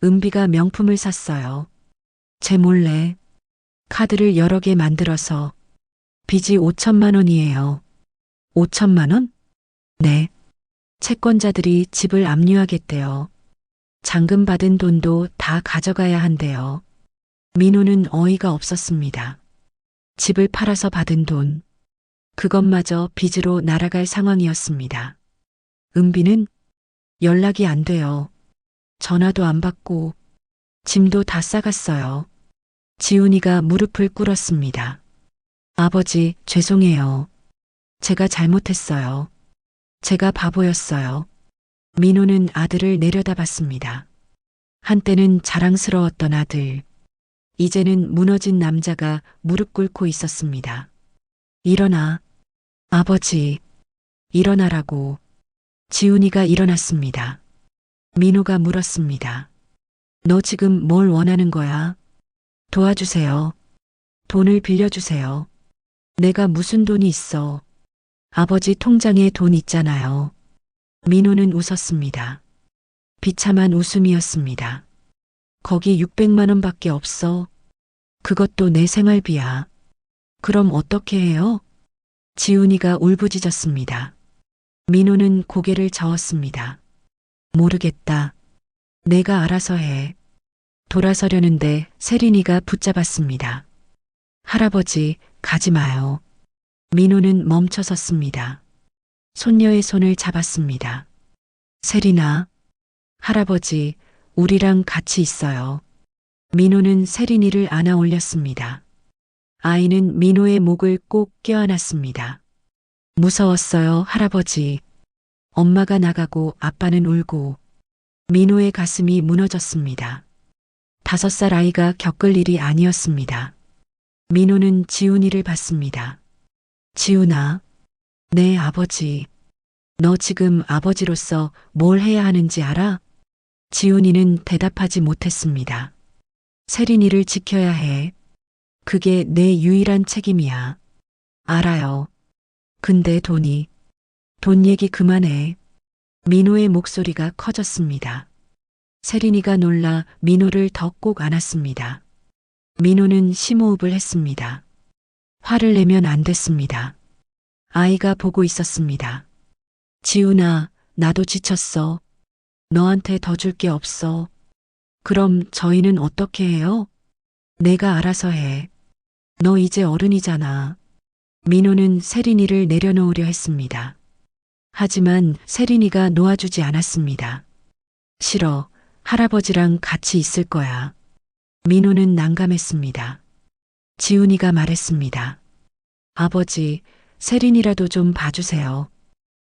은비가 명품을 샀어요. 제 몰래 카드를 여러 개 만들어서 빚이 5천만 원이에요. 5천만 원? 네. 채권자들이 집을 압류하겠대요. 잔금 받은 돈도 다 가져가야 한대요. 민호는 어이가 없었습니다. 집을 팔아서 받은 돈, 그것마저 빚으로 날아갈 상황이었습니다. 은비는 연락이 안 돼요. 전화도 안 받고 짐도 다 싸갔어요. 지훈이가 무릎을 꿇었습니다. 아버지, 죄송해요. 제가 잘못했어요. 제가 바보였어요. 민호는 아들을 내려다봤습니다. 한때는 자랑스러웠던 아들. 이제는 무너진 남자가 무릎 꿇고 있었습니다. 일어나. 아버지. 일어나라고. 지훈이가 일어났습니다. 민호가 물었습니다. 너 지금 뭘 원하는 거야? 도와주세요. 돈을 빌려주세요. 내가 무슨 돈이 있어. 아버지 통장에 돈 있잖아요. 민호는 웃었습니다. 비참한 웃음이었습니다. 거기 600만 원밖에 없어. 그것도 내 생활비야. 그럼 어떻게 해요? 지훈이가 울부짖었습니다. 민호는 고개를 저었습니다. 모르겠다. 내가 알아서 해. 돌아서려는데 세린이가 붙잡았습니다. 할아버지, 가지 마요. 민호는 멈춰섰습니다. 손녀의 손을 잡았습니다. 세린아, 할아버지, 우리랑 같이 있어요. 민호는 세린이를 안아 올렸습니다. 아이는 민호의 목을 꼭 껴안았습니다. 무서웠어요, 할아버지. 엄마가 나가고 아빠는 울고. 민호의 가슴이 무너졌습니다. 5살 아이가 겪을 일이 아니었습니다. 민호는 지훈이를 봤습니다. 지훈아, 네 아버지. 너 지금 아버지로서 뭘 해야 하는지 알아? 지훈이는 대답하지 못했습니다. 세린이를 지켜야 해. 그게 내 유일한 책임이야. 알아요. 근데 돈 얘기 그만해. 민호의 목소리가 커졌습니다. 세린이가 놀라 민호를 더 꼭 안았습니다. 민호는 심호흡을 했습니다. 화를 내면 안 됐습니다. 아이가 보고 있었습니다. 지훈아, 나도 지쳤어. 너한테 더 줄 게 없어. 그럼 저희는 어떻게 해요? 내가 알아서 해. 너 이제 어른이잖아. 민호는 세린이를 내려놓으려 했습니다. 하지만 세린이가 놓아주지 않았습니다. 싫어. 할아버지랑 같이 있을 거야. 민호는 난감했습니다. 지훈이가 말했습니다. 아버지, 세린이라도 좀 봐주세요.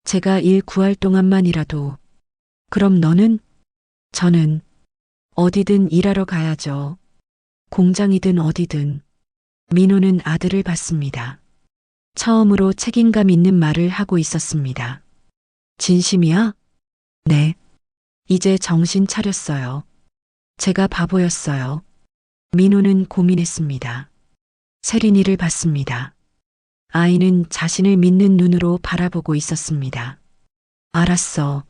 제가 일 구할 동안만이라도. 그럼 너는? 저는 어디든 일하러 가야죠. 공장이든 어디든. 민호는 아들을 봤습니다. 처음으로 책임감 있는 말을 하고 있었습니다. 진심이야? 네. 이제 정신 차렸어요. 제가 바보였어요. 민호는 고민했습니다. 세린이를 봤습니다. 아이는 자신을 믿는 눈으로 바라보고 있었습니다. 알았어.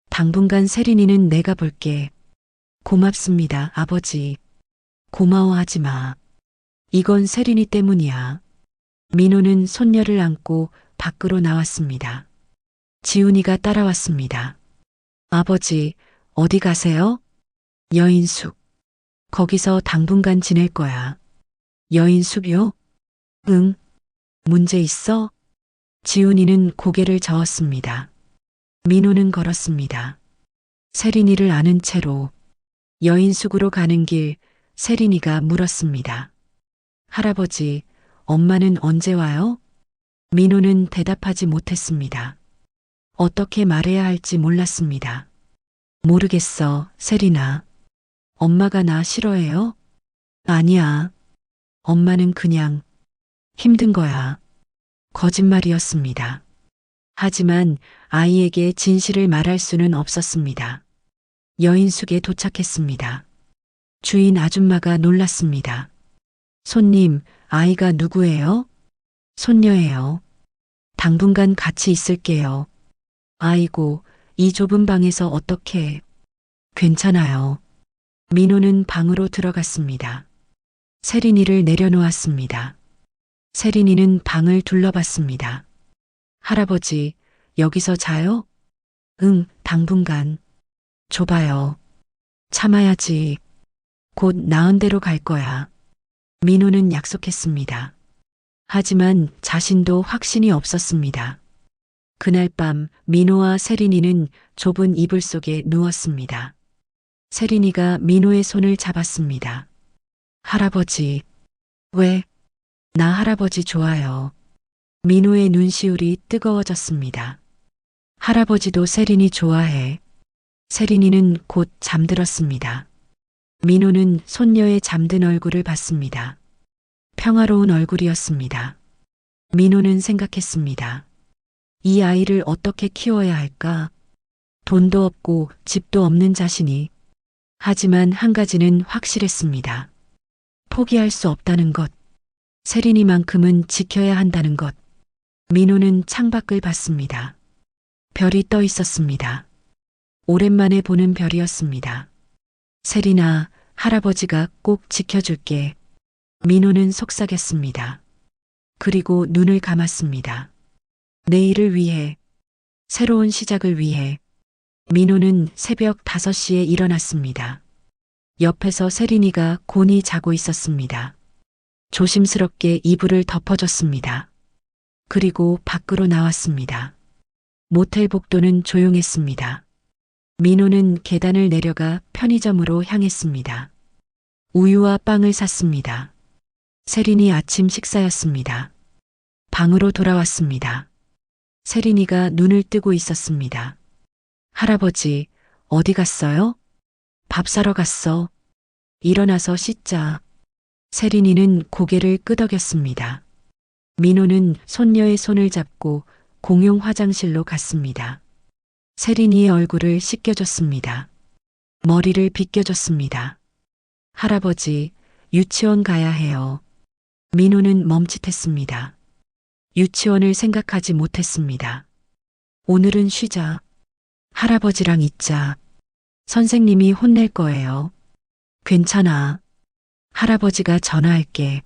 당분간 세린이는 내가 볼게. 고맙습니다, 아버지. 고마워하지 마. 이건 세린이 때문이야. 민호는 손녀를 안고 밖으로 나왔습니다. 지훈이가 따라왔습니다. 아버지, 어디 가세요? 여인숙. 거기서 당분간 지낼 거야. 여인숙이요? 응. 문제 있어? 지훈이는 고개를 저었습니다. 민호는 걸었습니다. 세린이를 아는 채로 여인숙으로 가는 길 세린이가 물었습니다. 할아버지, 엄마는 언제 와요? 민호는 대답하지 못했습니다. 어떻게 말해야 할지 몰랐습니다. 모르겠어, 세린아. 엄마가 나 싫어해요? 아니야. 엄마는 그냥 힘든 거야. 거짓말이었습니다. 하지만 아이에게 진실을 말할 수는 없었습니다. 여인숙에 도착했습니다. 주인 아줌마가 놀랐습니다. 손님, 아이가 누구예요? 손녀예요. 당분간 같이 있을게요. 아이고, 이 좁은 방에서 어떻게. 괜찮아요. 민호는 방으로 들어갔습니다. 세린이를 내려놓았습니다. 세린이는 방을 둘러봤습니다. 할아버지, 여기서 자요? 응, 당분간. 좁아요. 참아야지. 곧 나은 대로 갈 거야. 민호는 약속했습니다. 하지만 자신도 확신이 없었습니다. 그날 밤 민호와 세린이는 좁은 이불 속에 누웠습니다. 세린이가 민호의 손을 잡았습니다. 할아버지. 왜? 나 할아버지 좋아요. 민호의 눈시울이 뜨거워졌습니다. 할아버지도 세린이 좋아해. 세린이는 곧 잠들었습니다. 민호는 손녀의 잠든 얼굴을 봤습니다. 평화로운 얼굴이었습니다. 민호는 생각했습니다. 이 아이를 어떻게 키워야 할까? 돈도 없고 집도 없는 자신이. 하지만 한 가지는 확실했습니다. 포기할 수 없다는 것. 세린이만큼은 지켜야 한다는 것. 민호는 창밖을 봤습니다. 별이 떠 있었습니다. 오랜만에 보는 별이었습니다. 세린아, 할아버지가 꼭 지켜줄게. 민호는 속삭였습니다. 그리고 눈을 감았습니다. 내일을 위해, 새로운 시작을 위해. 민호는 새벽 5시에 일어났습니다. 옆에서 세린이가 곤히 자고 있었습니다. 조심스럽게 이불을 덮어줬습니다. 그리고 밖으로 나왔습니다. 모텔 복도는 조용했습니다. 민호는 계단을 내려가 편의점으로 향했습니다. 우유와 빵을 샀습니다. 세린이 아침 식사였습니다. 방으로 돌아왔습니다. 세린이가 눈을 뜨고 있었습니다. 할아버지, 어디 갔어요? 밥 사러 갔어. 일어나서 씻자. 세린이는 고개를 끄덕였습니다. 민호는 손녀의 손을 잡고 공용 화장실로 갔습니다. 세린이의 얼굴을 씻겨줬습니다. 머리를 빗겨줬습니다. 할아버지, 유치원 가야 해요. 민호는 멈칫했습니다. 유치원을 생각하지 못했습니다. 오늘은 쉬자. 할아버지랑 있자. 선생님이 혼낼 거예요. 괜찮아. 할아버지가 전화할게.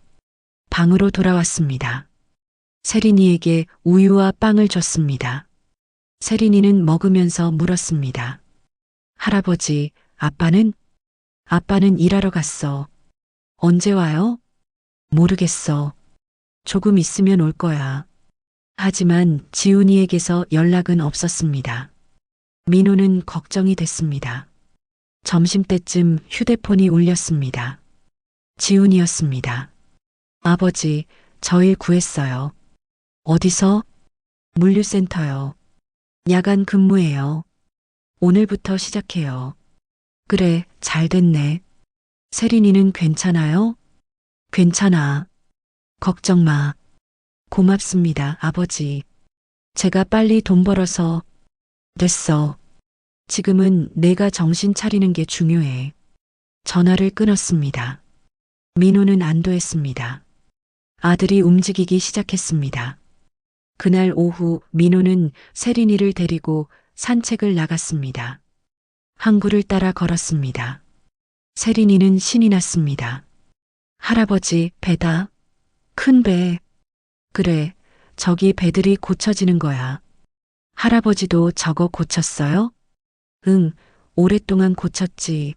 방으로 돌아왔습니다. 세린이에게 우유와 빵을 줬습니다. 세린이는 먹으면서 물었습니다. 할아버지, 아빠는? 아빠는 일하러 갔어. 언제 와요? 모르겠어. 조금 있으면 올 거야. 하지만 지훈이에게서 연락은 없었습니다. 민호는 걱정이 됐습니다. 점심때쯤 휴대폰이 울렸습니다. 지훈이었습니다. 아버지, 저 일 구했어요. 어디서? 물류센터요. 야간 근무예요. 오늘부터 시작해요. 그래, 잘 됐네. 세린이는 괜찮아요? 괜찮아. 걱정 마. 고맙습니다, 아버지. 제가 빨리 돈 벌어서. 됐어. 지금은 내가 정신 차리는 게 중요해. 전화를 끊었습니다. 민호는 안도했습니다. 아들이 움직이기 시작했습니다. 그날 오후 민호는 세린이를 데리고 산책을 나갔습니다. 항구를 따라 걸었습니다. 세린이는 신이 났습니다. 할아버지, 배다. 큰 배. 그래, 저기 배들이 고쳐지는 거야. 할아버지도 저거 고쳤어요? 응, 오랫동안 고쳤지.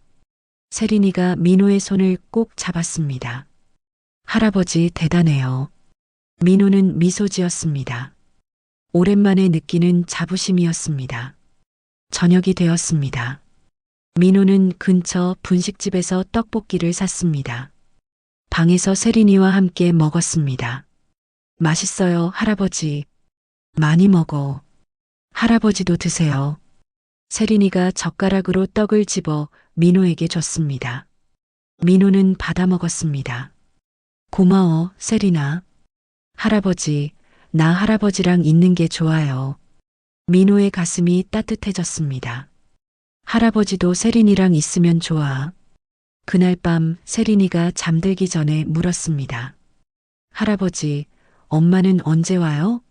세린이가 민호의 손을 꼭 잡았습니다. 할아버지 대단해요. 민호는 미소 지었습니다. 오랜만에 느끼는 자부심이었습니다. 저녁이 되었습니다. 민호는 근처 분식집에서 떡볶이를 샀습니다. 방에서 세린이와 함께 먹었습니다. 맛있어요, 할아버지. 많이 먹어. 할아버지도 드세요. 세린이가 젓가락으로 떡을 집어 민호에게 줬습니다. 민호는 받아 먹었습니다. 고마워, 세린아. 할아버지, 나 할아버지랑 있는 게 좋아요. 민호의 가슴이 따뜻해졌습니다. 할아버지도 세린이랑 있으면 좋아. 그날 밤 세린이가 잠들기 전에 물었습니다. 할아버지, 엄마는 언제 와요?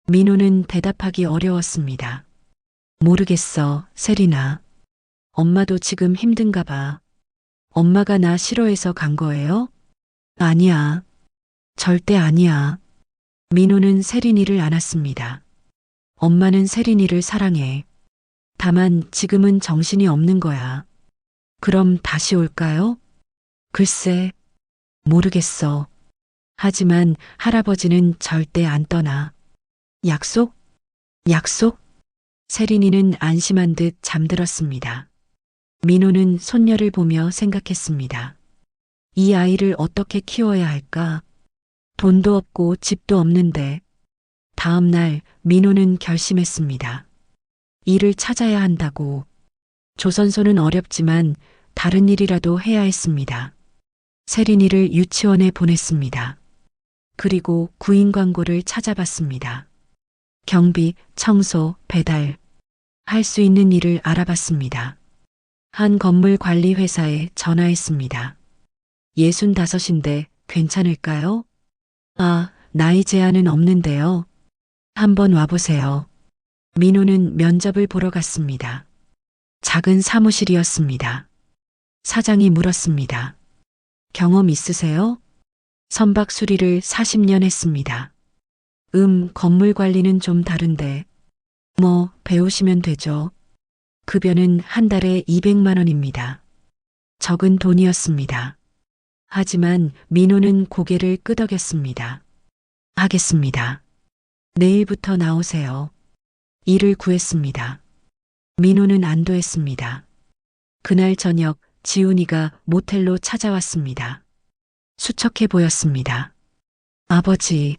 민호는 대답하기 어려웠습니다. 모르겠어, 세린아. 엄마도 지금 힘든가 봐. 엄마가 나 싫어해서 간 거예요? 아니야. 절대 아니야. 민호는 세린이를 안았습니다. 엄마는 세린이를 사랑해. 다만 지금은 정신이 없는 거야. 그럼 다시 올까요? 글쎄, 모르겠어. 하지만 할아버지는 절대 안 떠나. 약속? 약속? 세린이는 안심한 듯 잠들었습니다. 민호는 손녀를 보며 생각했습니다. 이 아이를 어떻게 키워야 할까? 돈도 없고 집도 없는데. 다음 날 민호는 결심했습니다. 일을 찾아야 한다고. 조선소는 어렵지만 다른 일이라도 해야 했습니다. 세린이를 유치원에 보냈습니다. 그리고 구인 광고를 찾아봤습니다. 경비, 청소, 배달. 할 수 있는 일을 알아봤습니다. 한 건물 관리 회사에 전화했습니다. 65인데 괜찮을까요? 아, 나이 제한은 없는데요. 한번 와보세요. 민호는 면접을 보러 갔습니다. 작은 사무실이었습니다. 사장이 물었습니다. 경험 있으세요? 선박 수리를 40년 했습니다. 건물 관리는 좀 다른데. 뭐, 배우시면 되죠. 급여는 한 달에 200만 원입니다. 적은 돈이었습니다. 하지만 민호는 고개를 끄덕였습니다. 하겠습니다. 내일부터 나오세요. 일을 구했습니다. 민호는 안도했습니다. 그날 저녁 지훈이가 모텔로 찾아왔습니다. 수척해 보였습니다. 아버지,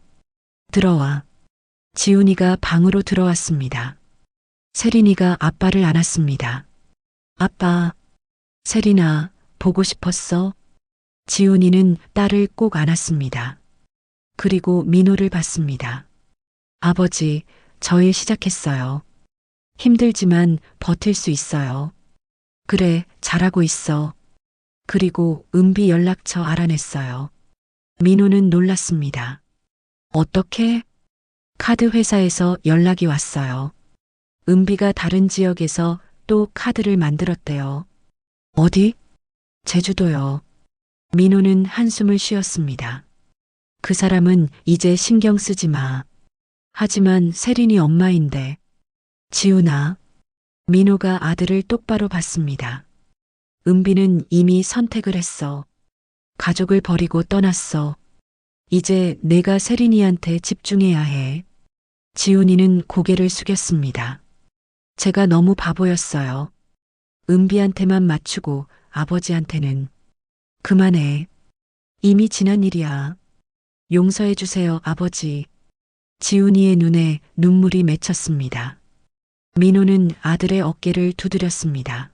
들어와. 지훈이가 방으로 들어왔습니다. 세린이가 아빠를 안았습니다. 아빠, 세린아, 보고 싶었어? 지훈이는 딸을 꼭 안았습니다. 그리고 민호를 봤습니다. 아버지, 저 일 시작했어요. 힘들지만 버틸 수 있어요. 그래, 잘하고 있어. 그리고 은비 연락처 알아냈어요. 민호는 놀랐습니다. 어떻게? 카드 회사에서 연락이 왔어요. 은비가 다른 지역에서 또 카드를 만들었대요. 어디? 제주도요. 민호는 한숨을 쉬었습니다. 그 사람은 이제 신경 쓰지 마. 하지만 세린이 엄마인데. 지훈아. 민호가 아들을 똑바로 봤습니다. 은비는 이미 선택을 했어. 가족을 버리고 떠났어. 이제 내가 세린이한테 집중해야 해. 지훈이는 고개를 숙였습니다. 제가 너무 바보였어요. 은비한테만 맞추고 아버지한테는. 그만해. 이미 지난 일이야. 용서해 주세요, 아버지. 지훈이의 눈에 눈물이 맺혔습니다. 민호는 아들의 어깨를 두드렸습니다.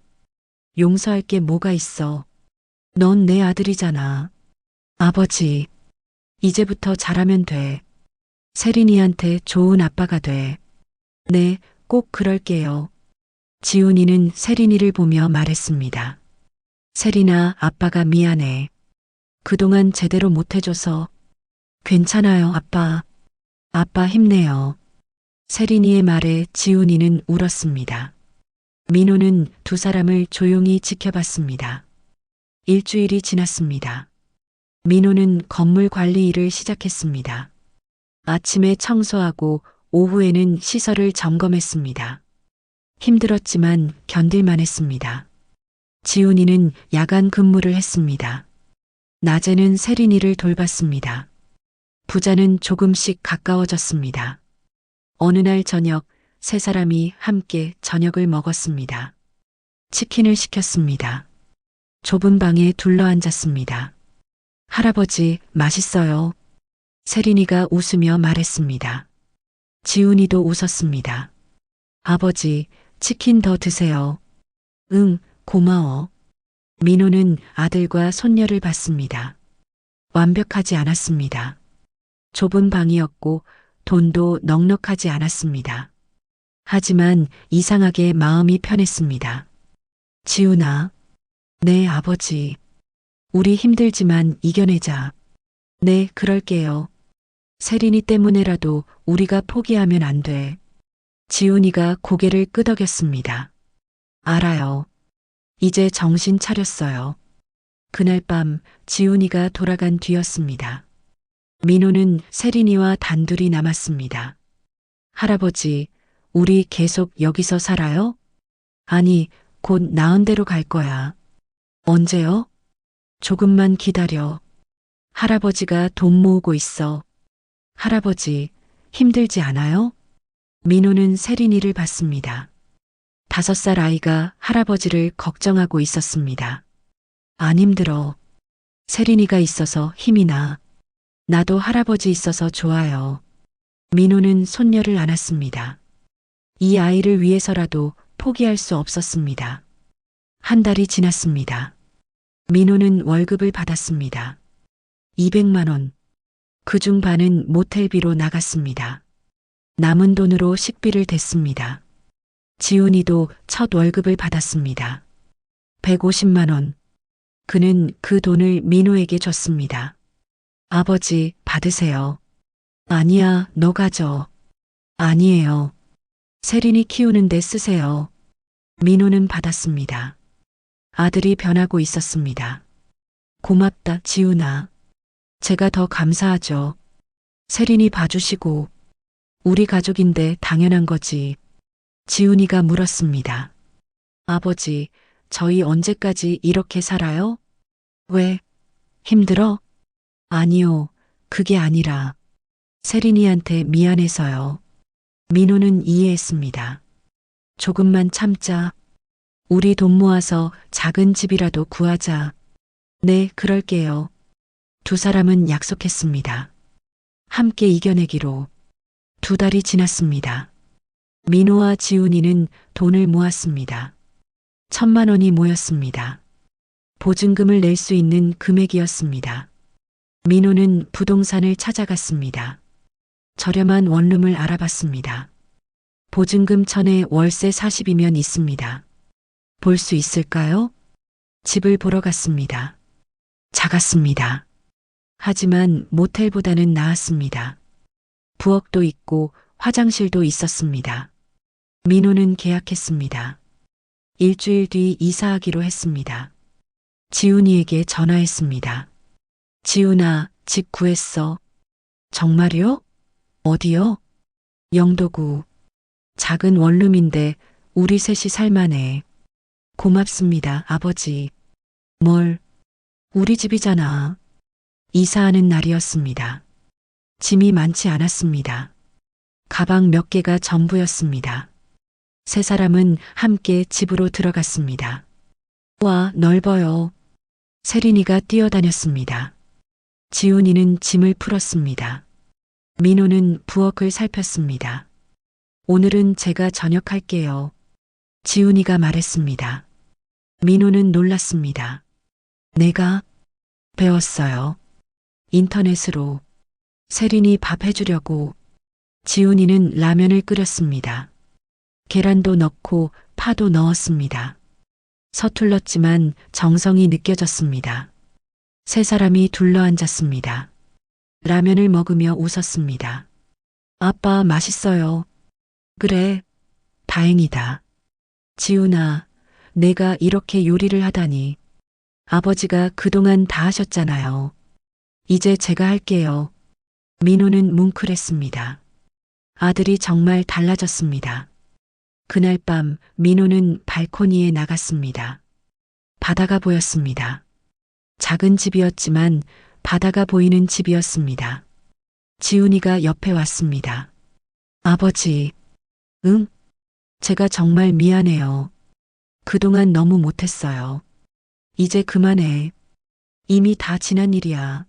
용서할 게 뭐가 있어. 넌 내 아들이잖아. 아버지, 이제부터 잘하면 돼. 세린이한테 좋은 아빠가 돼. 네, 꼭 그럴게요. 지훈이는 세린이를 보며 말했습니다. 세린아, 아빠가 미안해. 그동안 제대로 못해줘서. 괜찮아요, 아빠. 아빠 힘내요. 세린이의 말에 지훈이는 울었습니다. 민호는 두 사람을 조용히 지켜봤습니다. 일주일이 지났습니다. 민호는 건물 관리 일을 시작했습니다. 아침에 청소하고 오후에는 시설을 점검했습니다. 힘들었지만 견딜만 했습니다. 지훈이는 야간 근무를 했습니다. 낮에는 세린이를 돌봤습니다. 부자는 조금씩 가까워졌습니다. 어느 날 저녁 세 사람이 함께 저녁을 먹었습니다. 치킨을 시켰습니다. 좁은 방에 둘러앉았습니다. 할아버지, 맛있어요. 세린이가 웃으며 말했습니다. 지훈이도 웃었습니다. 아버지, 치킨 더 드세요. 응, 고마워. 민호는 아들과 손녀를 봤습니다. 완벽하지 않았습니다. 좁은 방이었고 돈도 넉넉하지 않았습니다. 하지만 이상하게 마음이 편했습니다. 지훈아, 네, 아버지. 우리 힘들지만 이겨내자. 네, 그럴게요. 세린이 때문에라도 우리가 포기하면 안 돼. 지훈이가 고개를 끄덕였습니다. 알아요. 이제 정신 차렸어요. 그날 밤 지훈이가 돌아간 뒤였습니다. 민호는 세린이와 단둘이 남았습니다. 할아버지, 우리 계속 여기서 살아요? 아니, 곧 나은 대로 갈 거야. 언제요? 조금만 기다려. 할아버지가 돈 모으고 있어. 할아버지, 힘들지 않아요? 민호는 세린이를 봤습니다. 5살 아이가 할아버지를 걱정하고 있었습니다. 안 힘들어. 세린이가 있어서 힘이 나. 나도 할아버지 있어서 좋아요. 민호는 손녀를 안았습니다. 이 아이를 위해서라도 포기할 수 없었습니다. 한 달이 지났습니다. 민호는 월급을 받았습니다. 200만 원. 그중 반은 모텔비로 나갔습니다. 남은 돈으로 식비를 댔습니다. 지훈이도 첫 월급을 받았습니다. 150만 원. 그는 그 돈을 민호에게 줬습니다. 아버지, 받으세요. 아니야, 너 가져. 아니에요. 세린이 키우는데 쓰세요. 민호는 받았습니다. 아들이 변하고 있었습니다. 고맙다, 지훈아. 제가 더 감사하죠. 세린이 봐주시고. 우리 가족인데 당연한 거지. 지훈이가 물었습니다. 아버지, 저희 언제까지 이렇게 살아요? 왜? 힘들어? 아니요, 그게 아니라 세린이한테 미안해서요. 민호는 이해했습니다. 조금만 참자. 우리 돈 모아서 작은 집이라도 구하자. 네, 그럴게요. 두 사람은 약속했습니다. 함께 이겨내기로. 2달이 지났습니다. 민호와 지훈이는 돈을 모았습니다. 1,000만 원이 모였습니다. 보증금을 낼 수 있는 금액이었습니다. 민호는 부동산을 찾아갔습니다. 저렴한 원룸을 알아봤습니다. 보증금 1,000에 월세 40이면 있습니다. 볼 수 있을까요? 집을 보러 갔습니다. 작았습니다. 하지만 모텔보다는 나았습니다. 부엌도 있고 화장실도 있었습니다. 민호는 계약했습니다. 일주일 뒤 이사하기로 했습니다. 지훈이에게 전화했습니다. 지훈아, 집 구했어. 정말요? 어디요? 영도구. 작은 원룸인데 우리 셋이 살만해. 고맙습니다, 아버지. 뭘? 우리 집이잖아. 이사하는 날이었습니다. 짐이 많지 않았습니다. 가방 몇 개가 전부였습니다. 세 사람은 함께 집으로 들어갔습니다. 와, 넓어요. 세린이가 뛰어다녔습니다. 지훈이는 짐을 풀었습니다. 민호는 부엌을 살폈습니다. 오늘은 제가 저녁할게요. 지훈이가 말했습니다. 민호는 놀랐습니다. 내가 배웠어요. 인터넷으로. 세린이 밥 해주려고. 지훈이는 라면을 끓였습니다. 계란도 넣고 파도 넣었습니다. 서툴렀지만 정성이 느껴졌습니다. 세 사람이 둘러앉았습니다. 라면을 먹으며 웃었습니다. 아빠, 맛있어요. 그래, 다행이다. 지훈아, 내가 이렇게 요리를 하다니. 아버지가 그동안 다 하셨잖아요. 이제 제가 할게요. 민호는 뭉클했습니다. 아들이 정말 달라졌습니다. 그날 밤 민호는 발코니에 나갔습니다. 바다가 보였습니다. 작은 집이었지만 바다가 보이는 집이었습니다. 지훈이가 옆에 왔습니다. 아버지, 응? 제가 정말 미안해요. 그동안 너무 못했어요. 이제 그만해. 이미 다 지난 일이야.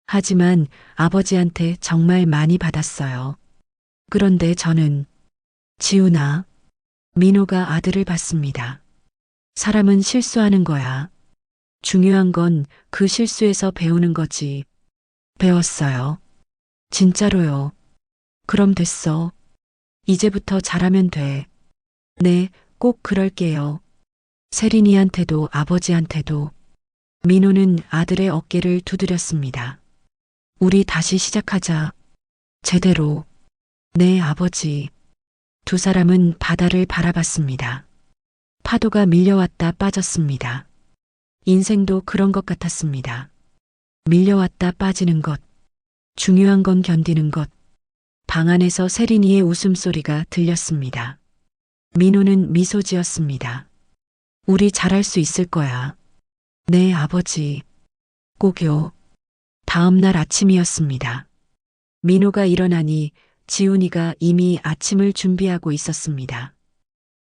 하지만 아버지한테 정말 많이 받았어요. 그런데 저는, 지훈아, 민호가 아들을 봤습니다. 사람은 실수하는 거야. 중요한 건 그 실수에서 배우는 거지. 배웠어요. 진짜로요. 그럼 됐어. 이제부터 잘하면 돼. 네, 꼭 그럴게요. 세린이한테도 아버지한테도. 민호는 아들의 어깨를 두드렸습니다. 우리 다시 시작하자. 제대로. 네, 아버지. 두 사람은 바다를 바라봤습니다. 파도가 밀려왔다 빠졌습니다. 인생도 그런 것 같았습니다. 밀려왔다 빠지는 것. 중요한 건 견디는 것. 방 안에서 세린이의 웃음소리가 들렸습니다. 민호는 미소 지었습니다. 우리 잘할 수 있을 거야. 네, 아버지. 꼭요. 다음 날 아침이었습니다. 민호가 일어나니 지훈이가 이미 아침을 준비하고 있었습니다.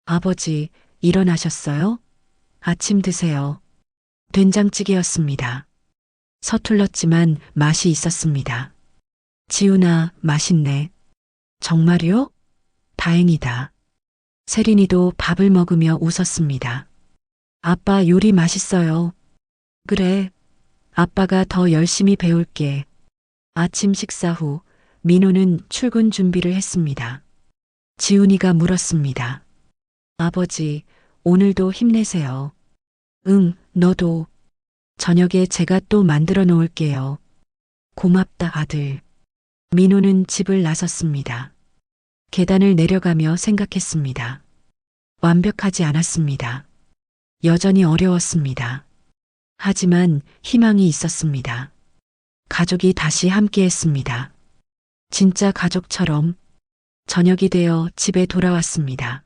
아버지, 일어나셨어요? 아침 드세요. 된장찌개였습니다. 서툴렀지만 맛이 있었습니다. 지훈아, 맛있네. 정말요? 다행이다. 세린이도 밥을 먹으며 웃었습니다. 아빠 요리 맛있어요. 그래. 아빠가 더 열심히 배울게. 아침 식사 후 민호는 출근 준비를 했습니다. 지훈이가 물었습니다. 아버지, 오늘도 힘내세요. 응, 너도. 저녁에 제가 또 만들어 놓을게요. 고맙다, 아들. 민호는 집을 나섰습니다. 계단을 내려가며 생각했습니다. 완벽하지 않았습니다. 여전히 어려웠습니다. 하지만 희망이 있었습니다. 가족이 다시 함께했습니다. 진짜 가족처럼. 저녁이 되어 집에 돌아왔습니다.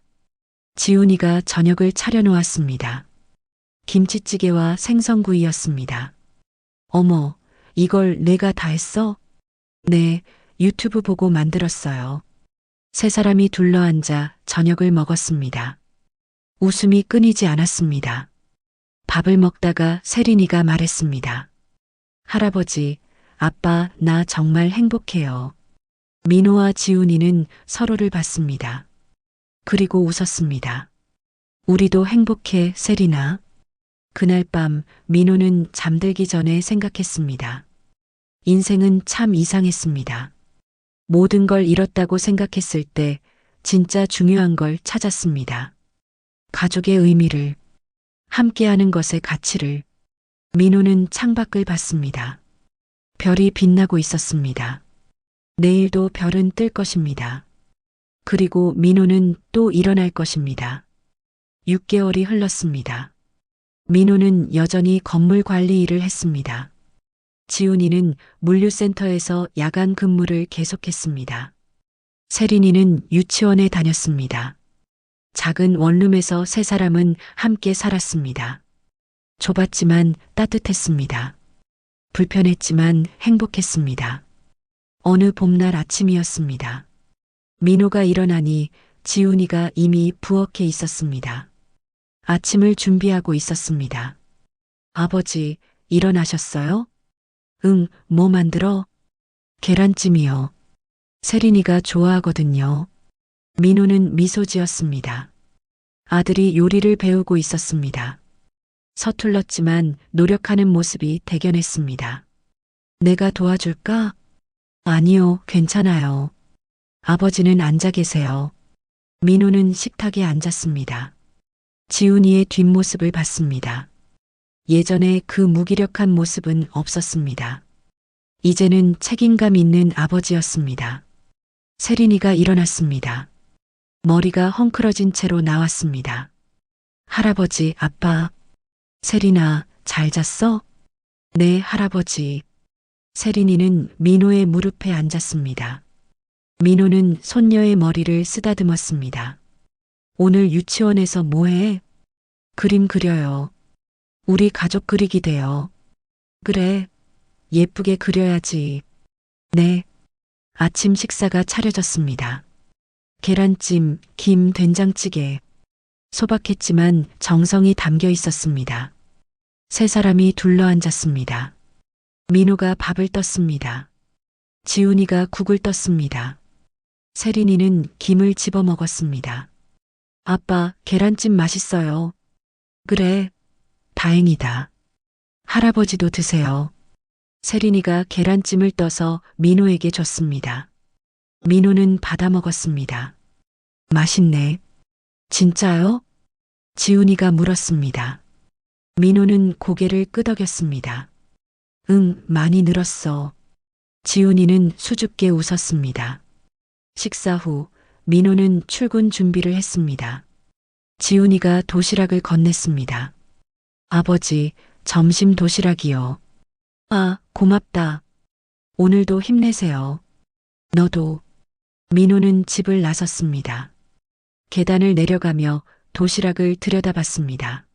지훈이가 저녁을 차려놓았습니다. 김치찌개와 생선구이였습니다. 어머, 이걸 내가 다 했어? 네, 유튜브 보고 만들었어요. 세 사람이 둘러앉아 저녁을 먹었습니다. 웃음이 끊이지 않았습니다. 밥을 먹다가 세린이가 말했습니다. 할아버지, 아빠, 나 정말 행복해요. 민호와 지훈이는 서로를 봤습니다. 그리고 웃었습니다. 우리도 행복해, 세린아. 그날 밤 민호는 잠들기 전에 생각했습니다. 인생은 참 이상했습니다. 모든 걸 잃었다고 생각했을 때 진짜 중요한 걸 찾았습니다. 가족의 의미를, 함께하는 것의 가치를. 민호는 창밖을 봤습니다. 별이 빛나고 있었습니다. 내일도 별은 뜰 것입니다. 그리고 민호는 또 일어날 것입니다. 6개월이 흘렀습니다. 민호는 여전히 건물 관리 일을 했습니다. 지훈이는 물류센터에서 야간 근무를 계속했습니다. 세린이는 유치원에 다녔습니다. 작은 원룸에서 세 사람은 함께 살았습니다. 좁았지만 따뜻했습니다. 불편했지만 행복했습니다. 어느 봄날 아침이었습니다. 민호가 일어나니 지훈이가 이미 부엌에 있었습니다. 아침을 준비하고 있었습니다. 아버지, 일어나셨어요? 응, 뭐 만들어? 계란찜이요. 세린이가 좋아하거든요. 민호는 미소 지었습니다. 아들이 요리를 배우고 있었습니다. 서툴렀지만 노력하는 모습이 대견했습니다. 내가 도와줄까? 아니요, 괜찮아요. 아버지는 앉아 계세요. 민호는 식탁에 앉았습니다. 지훈이의 뒷모습을 봤습니다. 예전에 그 무기력한 모습은 없었습니다. 이제는 책임감 있는 아버지였습니다. 세린이가 일어났습니다. 머리가 헝클어진 채로 나왔습니다. 할아버지, 아빠. 세린아, 잘 잤어? 네, 할아버지. 세린이는 민호의 무릎에 앉았습니다. 민호는 손녀의 머리를 쓰다듬었습니다. 오늘 유치원에서 뭐해? 그림 그려요. 우리 가족 그리기 돼요. 그래, 예쁘게 그려야지. 네. 아침 식사가 차려졌습니다. 계란찜, 김, 된장찌개. 소박했지만 정성이 담겨 있었습니다. 세 사람이 둘러앉았습니다. 민호가 밥을 떴습니다. 지훈이가 국을 떴습니다. 세린이는 김을 집어 먹었습니다. 아빠, 계란찜 맛있어요. 그래, 다행이다. 할아버지도 드세요. 세린이가 계란찜을 떠서 민호에게 줬습니다. 민호는 받아 먹었습니다. 맛있네. 진짜요? 지훈이가 물었습니다. 민호는 고개를 끄덕였습니다. 응, 많이 늘었어. 지훈이는 수줍게 웃었습니다. 식사 후 민호는 출근 준비를 했습니다. 지훈이가 도시락을 건넸습니다. 아버지, 점심 도시락이요. 아, 고맙다. 오늘도 힘내세요. 너도. 민호는 집을 나섰습니다. 계단을 내려가며 도시락을 들여다봤습니다.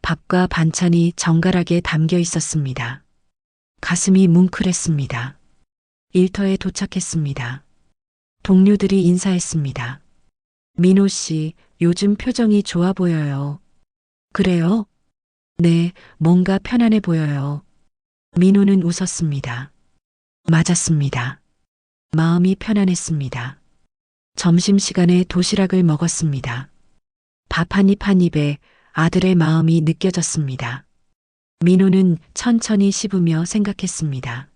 밥과 반찬이 정갈하게 담겨 있었습니다. 가슴이 뭉클했습니다. 일터에 도착했습니다. 동료들이 인사했습니다. 민호 씨, 요즘 표정이 좋아 보여요. 그래요? 네, 뭔가 편안해 보여요. 민호는 웃었습니다. 맞았습니다. 마음이 편안했습니다. 점심시간에 도시락을 먹었습니다. 밥 한 입 한 입에 아들의 마음이 느껴졌습니다. 민호는 천천히 씹으며 생각했습니다.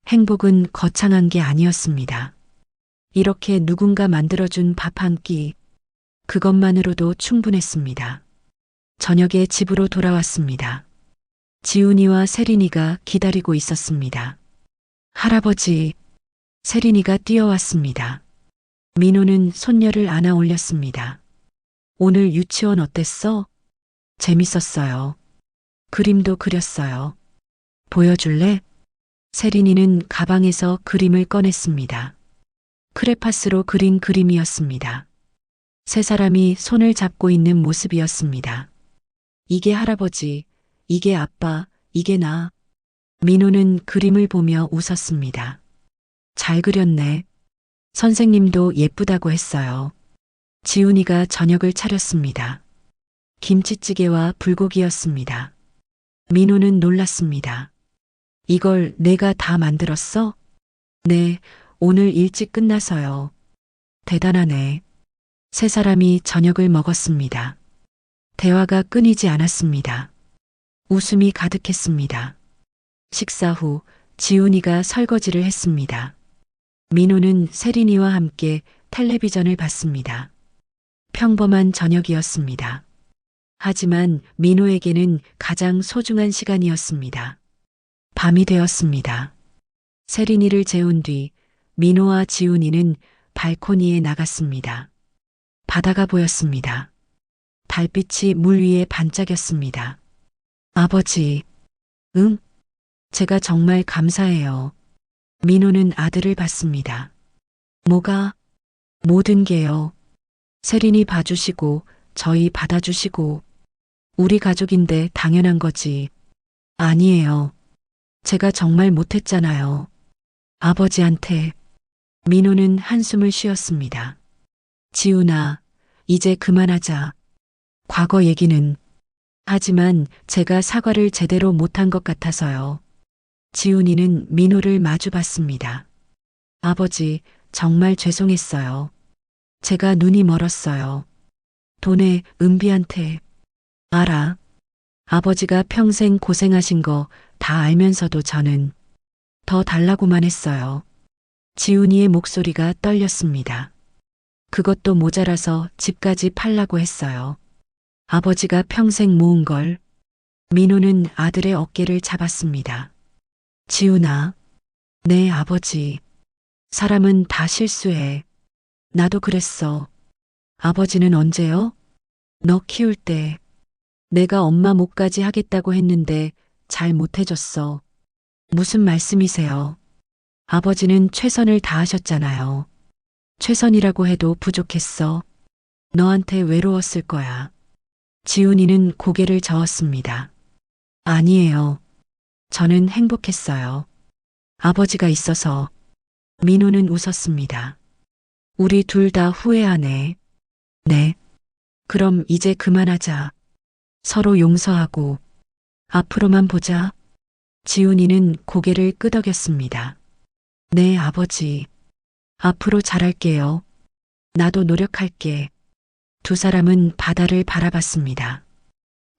행복은 거창한 게 아니었습니다. 이렇게 누군가 만들어준 밥 한 끼, 그것만으로도 충분했습니다. 저녁에 집으로 돌아왔습니다. 지훈이와 세린이가 기다리고 있었습니다. 할아버지, 세린이가 뛰어왔습니다. 민호는 손녀를 안아 올렸습니다. 오늘 유치원 어땠어? 재밌었어요. 그림도 그렸어요. 보여줄래? 세린이는 가방에서 그림을 꺼냈습니다. 크레파스로 그린 그림이었습니다. 세 사람이 손을 잡고 있는 모습이었습니다. 이게 할아버지, 이게 아빠, 이게 나. 민호는 그림을 보며 웃었습니다. 잘 그렸네. 선생님도 예쁘다고 했어요. 지훈이가 저녁을 차렸습니다. 김치찌개와 불고기였습니다. 민호는 놀랐습니다. 이걸 내가 다 만들었어? 네, 오늘 일찍 끝나서요. 대단하네. 세 사람이 저녁을 먹었습니다. 대화가 끊이지 않았습니다. 웃음이 가득했습니다. 식사 후 지훈이가 설거지를 했습니다. 민호는 세린이와 함께 텔레비전을 봤습니다. 평범한 저녁이었습니다. 하지만 민호에게는 가장 소중한 시간이었습니다. 밤이 되었습니다. 세린이를 재운 뒤 민호와 지훈이는 발코니에 나갔습니다. 바다가 보였습니다. 달빛이 물 위에 반짝였습니다. 아버지, 응? 제가 정말 감사해요. 민호는 아들을 봤습니다. 뭐가? 모든 게요. 세린이 봐주시고 저희 받아주시고 우리 가족인데 당연한 거지. 아니에요. 제가 정말 못했잖아요. 아버지한테. 민호는 한숨을 쉬었습니다. 지훈아, 이제 그만하자. 과거 얘기는. 하지만 제가 사과를 제대로 못한 것 같아서요. 지훈이는 민호를 마주봤습니다. 아버지, 정말 죄송했어요. 제가 눈이 멀었어요. 돈에 은비한테. 알아. 아버지가 평생 고생하신 거 다 알면서도 저는 더 달라고만 했어요. 지훈이의 목소리가 떨렸습니다. 그것도 모자라서 집까지 팔라고 했어요. 아버지가 평생 모은 걸. 민호는 아들의 어깨를 잡았습니다. 지훈아. 네, 아버지. 사람은 다 실수해. 나도 그랬어. 아버지는 언제요? 너 키울 때. 내가 엄마 목까지 하겠다고 했는데 잘 못해줬어. 무슨 말씀이세요? 아버지는 최선을 다하셨잖아요. 최선이라고 해도 부족했어. 너한테 외로웠을 거야. 지훈이는 고개를 저었습니다. 아니에요. 저는 행복했어요. 아버지가 있어서. 민호는 웃었습니다. 우리 둘 다 후회하네. 네. 그럼 이제 그만하자. 서로 용서하고 앞으로만 보자. 지훈이는 고개를 끄덕였습니다. 네, 아버지. 앞으로 잘할게요. 나도 노력할게. 두 사람은 바다를 바라봤습니다.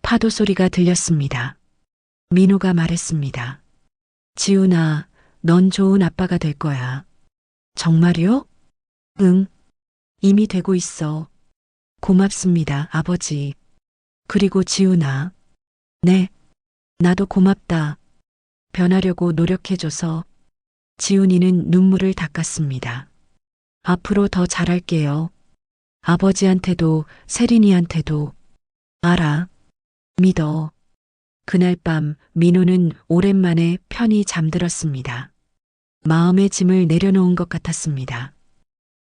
파도 소리가 들렸습니다. 민호가 말했습니다. 지훈아, 넌 좋은 아빠가 될 거야. 정말요? 응. 이미 되고 있어. 고맙습니다, 아버지. 그리고 지훈아. 네. 나도 고맙다. 변하려고 노력해줘서. 지훈이는 눈물을 닦았습니다. 앞으로 더 잘할게요. 아버지한테도 세린이한테도. 알아. 믿어. 그날 밤 민호는 오랜만에 편히 잠들었습니다. 마음의 짐을 내려놓은 것 같았습니다.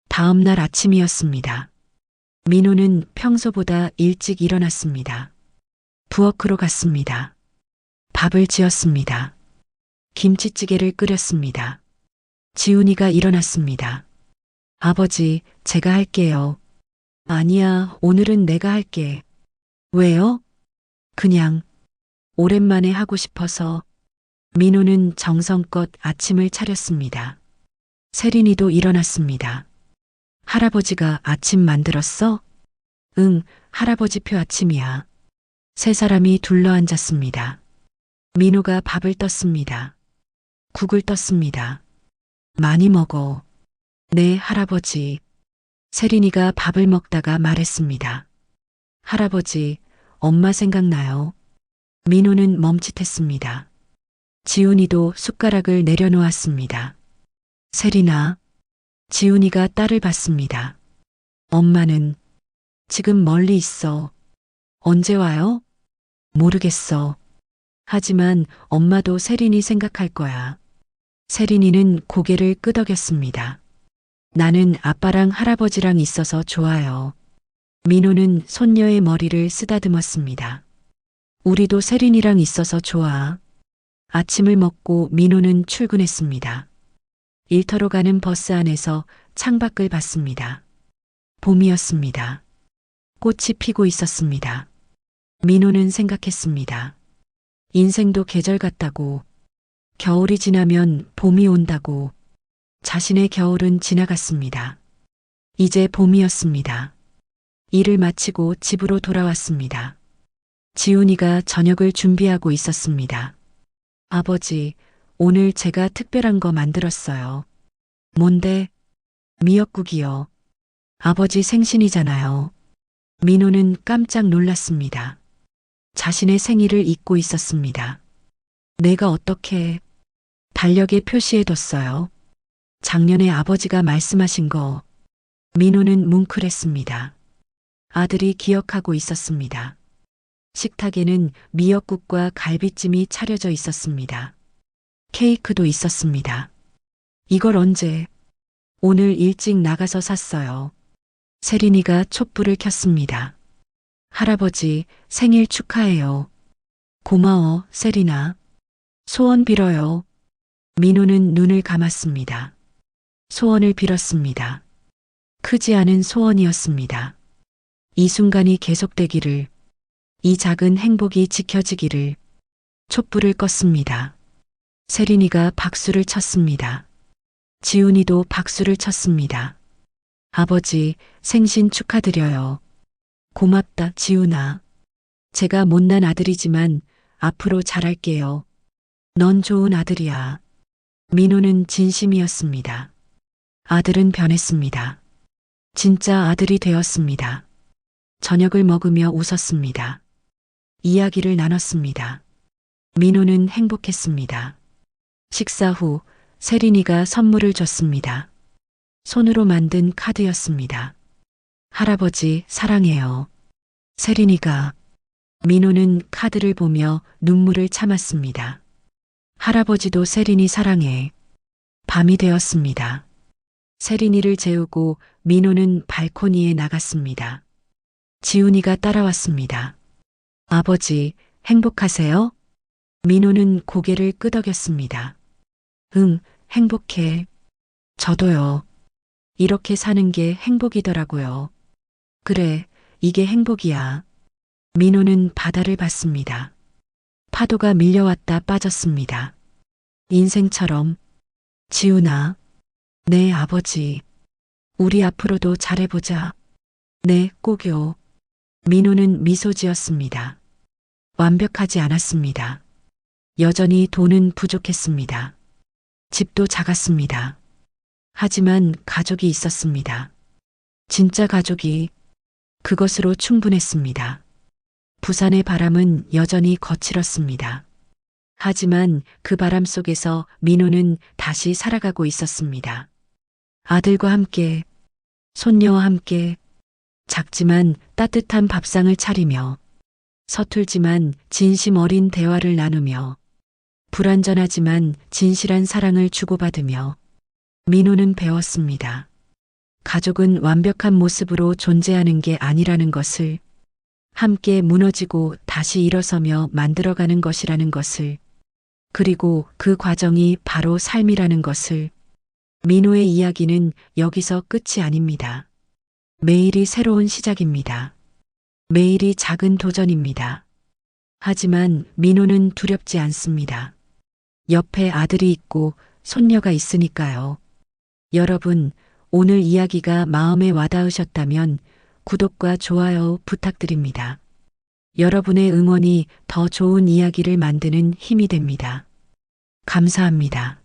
다음 날 아침이었습니다. 민호는 평소보다 일찍 일어났습니다. 부엌으로 갔습니다. 밥을 지었습니다. 김치찌개를 끓였습니다. 지훈이가 일어났습니다. 아버지, 제가 할게요. 아니야, 오늘은 내가 할게. 왜요? 그냥 오랜만에 하고 싶어서. 민호는 정성껏 아침을 차렸습니다. 세린이도 일어났습니다. 할아버지가 아침 만들었어? 응, 할아버지표 아침이야. 세 사람이 둘러앉았습니다. 민호가 밥을 떴습니다. 국을 떴습니다. 많이 먹어. 네, 할아버지. 세린이가 밥을 먹다가 말했습니다. 할아버지, 엄마 생각나요? 민호는 멈칫했습니다. 지훈이도 숟가락을 내려놓았습니다. 세린아. 지훈이가 딸을 봤습니다. 엄마는 지금 멀리 있어. 언제 와요? 모르겠어. 하지만 엄마도 세린이 생각할 거야. 세린이는 고개를 끄덕였습니다. 나는 아빠랑 할아버지랑 있어서 좋아요. 민호는 손녀의 머리를 쓰다듬었습니다. 우리도 세린이랑 있어서 좋아. 아침을 먹고 민호는 출근했습니다. 일터로 가는 버스 안에서 창밖을 봤습니다. 봄이었습니다. 꽃이 피고 있었습니다. 민호는 생각했습니다. 인생도 계절 같다고. 겨울이 지나면 봄이 온다고. 자신의 겨울은 지나갔습니다. 이제 봄이었습니다. 일을 마치고 집으로 돌아왔습니다. 지훈이가 저녁을 준비하고 있었습니다. 아버지, 오늘 제가 특별한 거 만들었어요. 뭔데? 미역국이요. 아버지 생신이잖아요. 민호는 깜짝 놀랐습니다. 자신의 생일을 잊고 있었습니다. 내가 어떻게 달력에 표시해뒀어요. 작년에 아버지가 말씀하신 거. 민호는 뭉클했습니다. 아들이 기억하고 있었습니다. 식탁에는 미역국과 갈비찜이 차려져 있었습니다. 케이크도 있었습니다. 이걸 언제? 오늘 일찍 나가서 샀어요. 세린이가 촛불을 켰습니다. 할아버지, 생일 축하해요. 고마워, 세린아. 소원 빌어요. 민호는 눈을 감았습니다. 소원을 빌었습니다. 크지 않은 소원이었습니다. 이 순간이 계속되기를, 이 작은 행복이 지켜지기를. 촛불을 껐습니다. 세린이가 박수를 쳤습니다. 지훈이도 박수를 쳤습니다. 아버지, 생신 축하드려요. 고맙다, 지훈아. 제가 못난 아들이지만 앞으로 잘할게요. 넌 좋은 아들이야. 민호는 진심이었습니다. 아들은 변했습니다. 진짜 아들이 되었습니다. 저녁을 먹으며 웃었습니다. 이야기를 나눴습니다. 민호는 행복했습니다. 식사 후 세린이가 선물을 줬습니다. 손으로 만든 카드였습니다. 할아버지, 사랑해요. 세린이가. 민호는 카드를 보며 눈물을 참았습니다. 할아버지도 세린이 사랑해. 밤이 되었습니다. 세린이를 재우고 민호는 발코니에 나갔습니다. 지훈이가 따라왔습니다. 아버지, 행복하세요? 민호는 고개를 끄덕였습니다. 응, 행복해. 저도요. 이렇게 사는 게 행복이더라고요. 그래, 이게 행복이야. 민호는 바다를 봤습니다. 파도가 밀려왔다 빠졌습니다. 인생처럼. 지훈아. 네, 아버지. 우리 앞으로도 잘해보자. 네, 꼭요. 민호는 미소 지었습니다. 완벽하지 않았습니다. 여전히 돈은 부족했습니다. 집도 작았습니다. 하지만 가족이 있었습니다. 진짜 가족이. 그것으로 충분했습니다. 부산의 바람은 여전히 거칠었습니다. 하지만 그 바람 속에서 민호는 다시 살아가고 있었습니다. 아들과 함께, 손녀와 함께, 작지만 따뜻한 밥상을 차리며, 서툴지만 진심 어린 대화를 나누며, 불완전하지만 진실한 사랑을 주고받으며, 민호는 배웠습니다. 가족은 완벽한 모습으로 존재하는 게 아니라는 것을, 함께 무너지고 다시 일어서며 만들어가는 것이라는 것을, 그리고 그 과정이 바로 삶이라는 것을. 민호의 이야기는 여기서 끝이 아닙니다. 매일이 새로운 시작입니다. 매일이 작은 도전입니다. 하지만 민호는 두렵지 않습니다. 옆에 아들이 있고 손녀가 있으니까요. 여러분, 오늘 이야기가 마음에 와닿으셨다면 구독과 좋아요 부탁드립니다. 여러분의 응원이 더 좋은 이야기를 만드는 힘이 됩니다. 감사합니다.